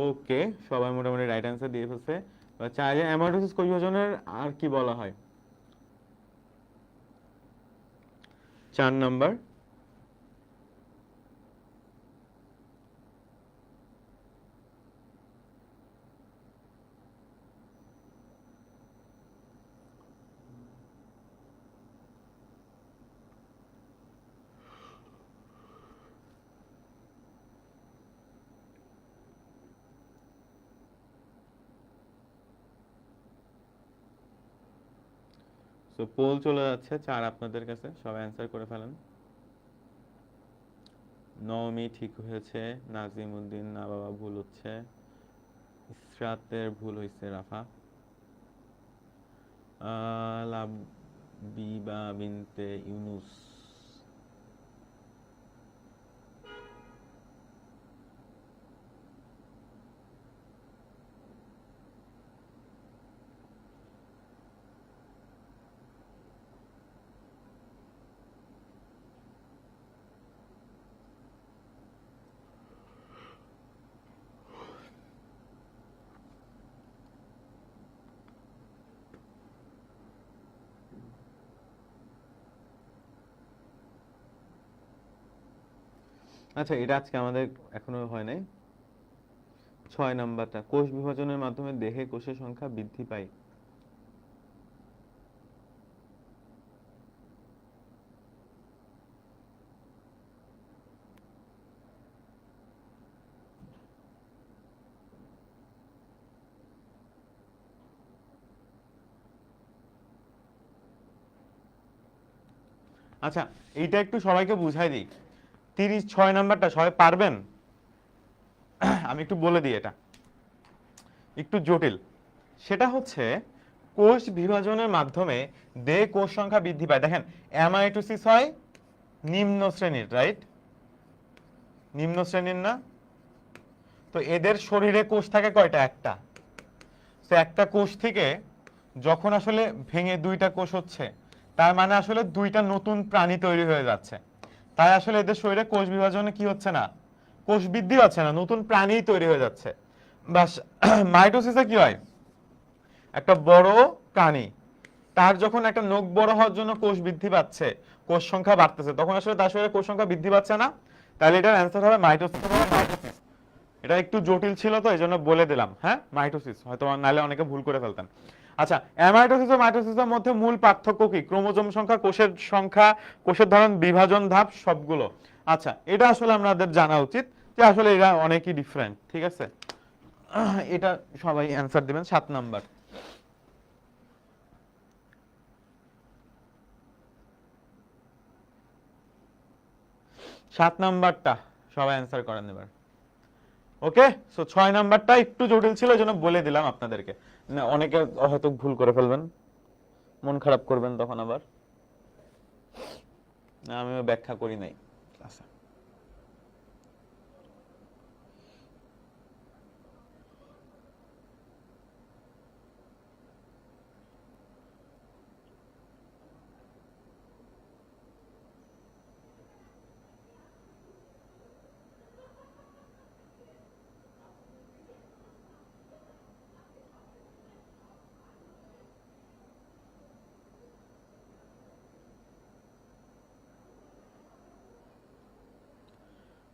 ওকে, সবাই মোটামুটি রাইট অ্যান্সার দিয়ে ফেলছে। চাইলে অ্যামাইটোসিস কোষ বিভাজনের আর কি বলা হয়? 4 নাম্বার, সো পোল চলে যাচ্ছে 4 আপনাদের কাছে, সবাই অ্যান্সার করে ফেলেন। নওমি ঠিক হয়েছে, নাজিম উদ্দিন না বাবা ভুল হচ্ছে, ইসরাতের ভুল হইছে রাফা। লাবিবা বিনতে ইউনুস। আচ্ছা, এটা আজকে আমাদের এখনো হয় নাই। 6 নাম্বারটা, কোষ বিভাজনের মাধ্যমে দেহে কোষের সংখ্যা বৃদ্ধি পায়। আচ্ছা, এইটা একটু সবাইকে বুঝাই দিই। 6 নাম্বারটা সবাই পারবেন? আমি একটু বলে দিই, এটা একটু জটিল। সেটা হচ্ছে কোষ বিভাজনের মাধ্যমে দেহে কোষ সংখ্যা বৃদ্ধি পায়। দেখেন, অ্যামাইটোসিস হয় নিম্ন শ্রেণীর, রাইট? নিম্ন শ্রেণীর না? তো এদের শরীরে কোষ থাকে কয়টা? একটা। তো একটা কোষ থেকে যখন আসলে ভেঙে 2টা কোষ হচ্ছে, তার মানে আসলে 2টা নতুন প্রাণী তৈরি হয়ে যাচ্ছে। তাই আসলে এদের শরীরে কোষ বিভাজনে কি হচ্ছে না, কোষ বৃদ্ধি পাচ্ছে না, নতুন প্রাণী তৈরি হয়ে যাচ্ছে। বাস মাইটোসিসে কি হয়, একটা বড় প্রাণী, তার যখন একটা নখ বড় হওয়ার জন্য কোষ বৃদ্ধি পাচ্ছে, কোষ সংখ্যা বাড়তেছে, তখন আসলে তার শরীরে কোষ সংখ্যা বৃদ্ধি পাচ্ছে না। তাহলে এটার অ্যান্সার হবে মাইটোসিস। এটা একটু জটিল ছিল তো এই জন্য বলে দিলাম, হ্যাঁ, মাইটোসিস। হয়তো নাহলে অনেকে ভুল করে ফেলতেন। আচ্ছা, অ্যামাইটোসিস ও মাইটোসিসের মধ্যে মূল পার্থক্য কি? ক্রোমোজোম সংখ্যা, কোষের ধরন, বিভাজন ধাপ, সবগুলো। আচ্ছা, এটা আসলে আমাদের জানা উচিত যে আসলে এরা অনেকই ডিফারেন্ট, ঠিক আছে? এটা সবাই অ্যান্সার দিবেন। 7 নাম্বার। সাত নাম্বারটা সবাই অ্যান্সার করেন এবার। ওকে, সো 6 নাম্বারটা একটু জটিল ছিল, এই জন্য বলে দিলাম আপনাদেরকে। না, অনেকে হয়তো ভুল করে ফেলবেন, মন খারাপ করবেন তখন আবার। না, আমিও ব্যাখ্যা করি নাই ক্লাসে।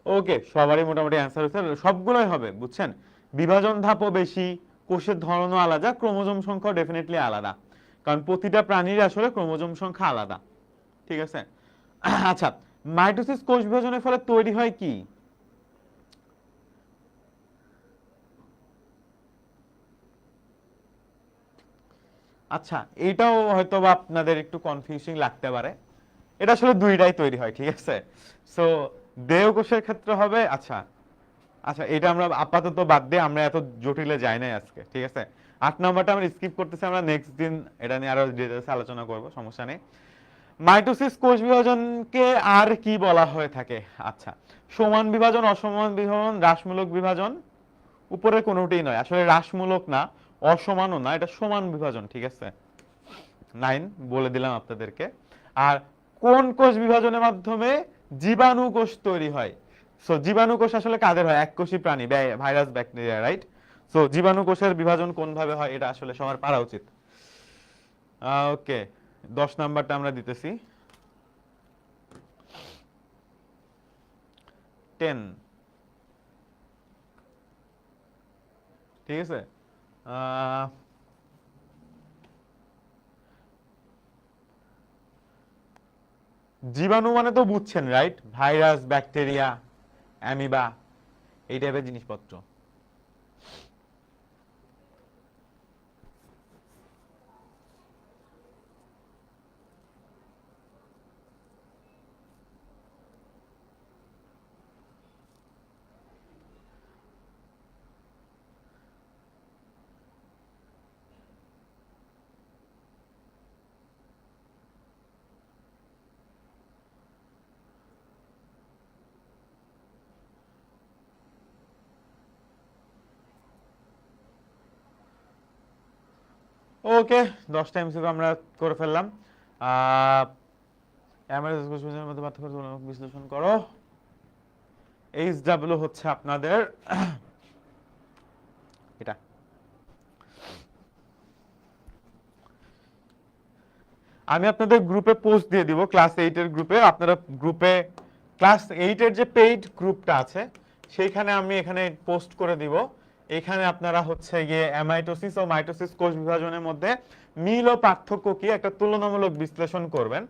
ওকে, সবারই মোটামুটি অ্যান্সার হচ্ছে, সবগুলোই হবে, বুঝছেন? বিভাজন ধাপও বেশি, কোষের ধরনও আলাদা, ক্রোমোজোম সংখ্যাও ডেফিনেটলি আলাদা, কারণ প্রতিটা প্রাণীর আসলে ক্রোমোজোম সংখ্যা আলাদা, ঠিক আছে? আচ্ছা, মাইটোসিস কোষ বিভাজনের ফলে তৈরি হয় কি? আচ্ছা, এটাও হয়তো বা আপনাদের একটু কনফিউজিং লাগতে পারে। এটা আসলে দুইটাই তৈরি হয়, ঠিক আছে? সো দেহকোষের ক্ষেত্রে হবে, আচ্ছা আচ্ছা, এটা আমরা আপাতত বাদ দিয়ে, আমরা এত জটিলে যাই নাই আজকে, ঠিক আছে? 8 নাম্বারটা আমরা স্কিপ করতেছি, আমরা নেক্সট দিন এটা নিয়ে আরো ডিটেইলসে আলোচনা করব, সমস্যা নেই। মাইটোসিস কোষ বিভাজনকে আর কি বলা হয়ে থাকে? আচ্ছা, সমান বিভাজন, অসমান বিভাজন, হ্রাসমূলক বিভাজন, উপরে কোনোটাই নয়, আসলে হ্রাসমূলক না, অসমানও না, এটা সমান বিভাজন, ঠিক আছে? 9 বলে দিলাম আপনাদেরকে। আর কোন কোষ বিভাজনের মাধ্যমে জীবাণু কোষ তৈরি হয়? সো জীবাণু কোষ আসলে কাদের হয়? এককোষী প্রাণী, ভাইরাস, ব্যাকটেরিয়া, রাইট? সো জীবাণু কোষের বিভাজন কোন ভাবে হয় এটা আসলে সবার পারা উচিত। ওকে, 10 নাম্বারটা আমরা দিতেছি। 10, ঠিক আছে? জীবাণু মানে তো বুঝছেন, রাইট? ভাইরাস, ব্যাকটেরিয়া, অ্যামিবা, এই টাইপের জিনিসপত্র। ওকে 10টা এমসিকিউ আমরা করে ফেললাম। এমআরএস কোশ্চেনের মধ্যে পার্থক্য তুলনামূলক বিশ্লেষণ করো। এইচডব্লিউ হচ্ছে আপনাদের এটা। আমি আপনাদের গ্রুপে পোস্ট দিয়ে দিব, ক্লাস 8 এর গ্রুপে। আপনারা গ্রুপে ক্লাস 8 এর যে পেইড গ্রুপটা আছে সেইখানে আমি এখানে পোস্ট করে দিব। এখানে আপনারা হচ্ছে গিয়ে অ্যামাইটোসিস ও মাইটোসিস কোষ বিভাজনের মধ্যে মিল ও পার্থক্য কি একটা তুলনামূলক বিশ্লেষণ করবেন,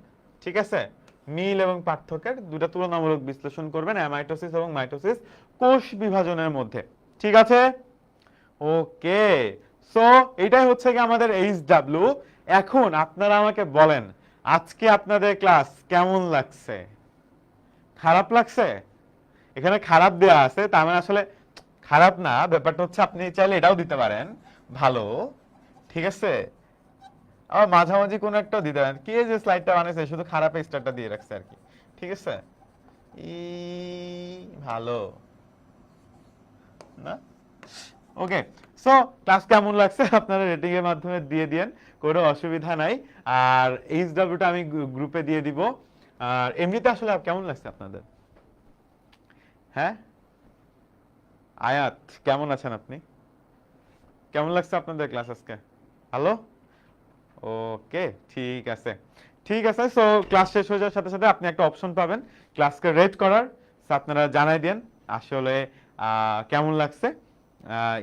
ঠিক আছে? মিল এবং পার্থক্যের দুটো তুলনামূলক বিশ্লেষণ করবেন অ্যামাইটোসিস এবং মাইটোসিস কোষ বিভাজনের মধ্যে, ঠিক আছে? ওকে, সো এটাই হচ্ছে কি আমাদের এইচডব্লিউ। এখন আপনারা আমাকে বলেন আজকে আপনাদের ক্লাস কেমন লাগছে? খারাপ লাগছে? এখানে খারাপ দেয়া আছে, তার মানে আসলে খারাপ না, ব্যাপারটা হচ্ছে আপনি চাইলে এটাও দিতে পারেন ভালো, ঠিক আছে? আবার মাঝামাঝি কোন একটা দিতে পারেন, কি যে স্লাইডটা বানাইছে শুধু খারাপ স্টারটা দিয়ে রাখছে আর কি, ঠিক আছে? ভালো না? ওকে, সো ক্লাস কেমন লাগছে আপনারা রেটিং এর মাধ্যমে দিয়ে দিয়েন, কোনো অসুবিধা নাই। আর এইচডব্লিউটা আমি গ্রুপে দিয়ে দিব। আর এমনিতে আসলে কেমন লাগছে আপনাদের? হ্যাঁ, আয়াত কেমন আছেন আপনি? কেমন লাগছে আপনাদের ক্লাস আজকে? ভালো? ওকে, ঠিক আছে, ঠিক আছে। সো ক্লাস শেষ হয়ে যাওয়ার সাথে সাথে আপনি একটা অপশন পাবেন ক্লাসকে রেট করার। সো আপনারা জানাই দেন আসলে কেমন লাগছে।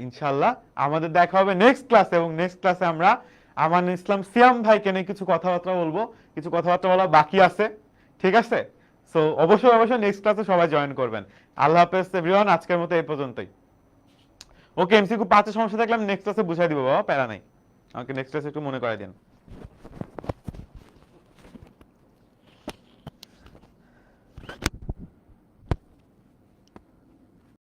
ইনশাআল্লাহ আমাদের দেখা হবে নেক্সট ক্লাসে, এবং নেক্সট ক্লাসে আমরা আমান ইসলাম সিয়াম ভাইকে নিয়ে কিছু কথাবার্তা বলবো, কিছু কথাবার্তা বলা বাকি আছে, ঠিক আছে? সো অবশ্যই অবশ্যই নেক্সট ক্লাসে সবাই জয়েন করবেন। আল্লাহ হাফেজ এভরিওয়ান, আজকের মতো এই পর্যন্তই। ওকে, এমসিকিউ 5 এর সমস্যা থাকলে আমি নেক্সট ক্লাসে বুঝাই দিব বাবা, প্যারা নাই, আমাকে নেক্সট ক্লাসে একটু মনে করাই দেন।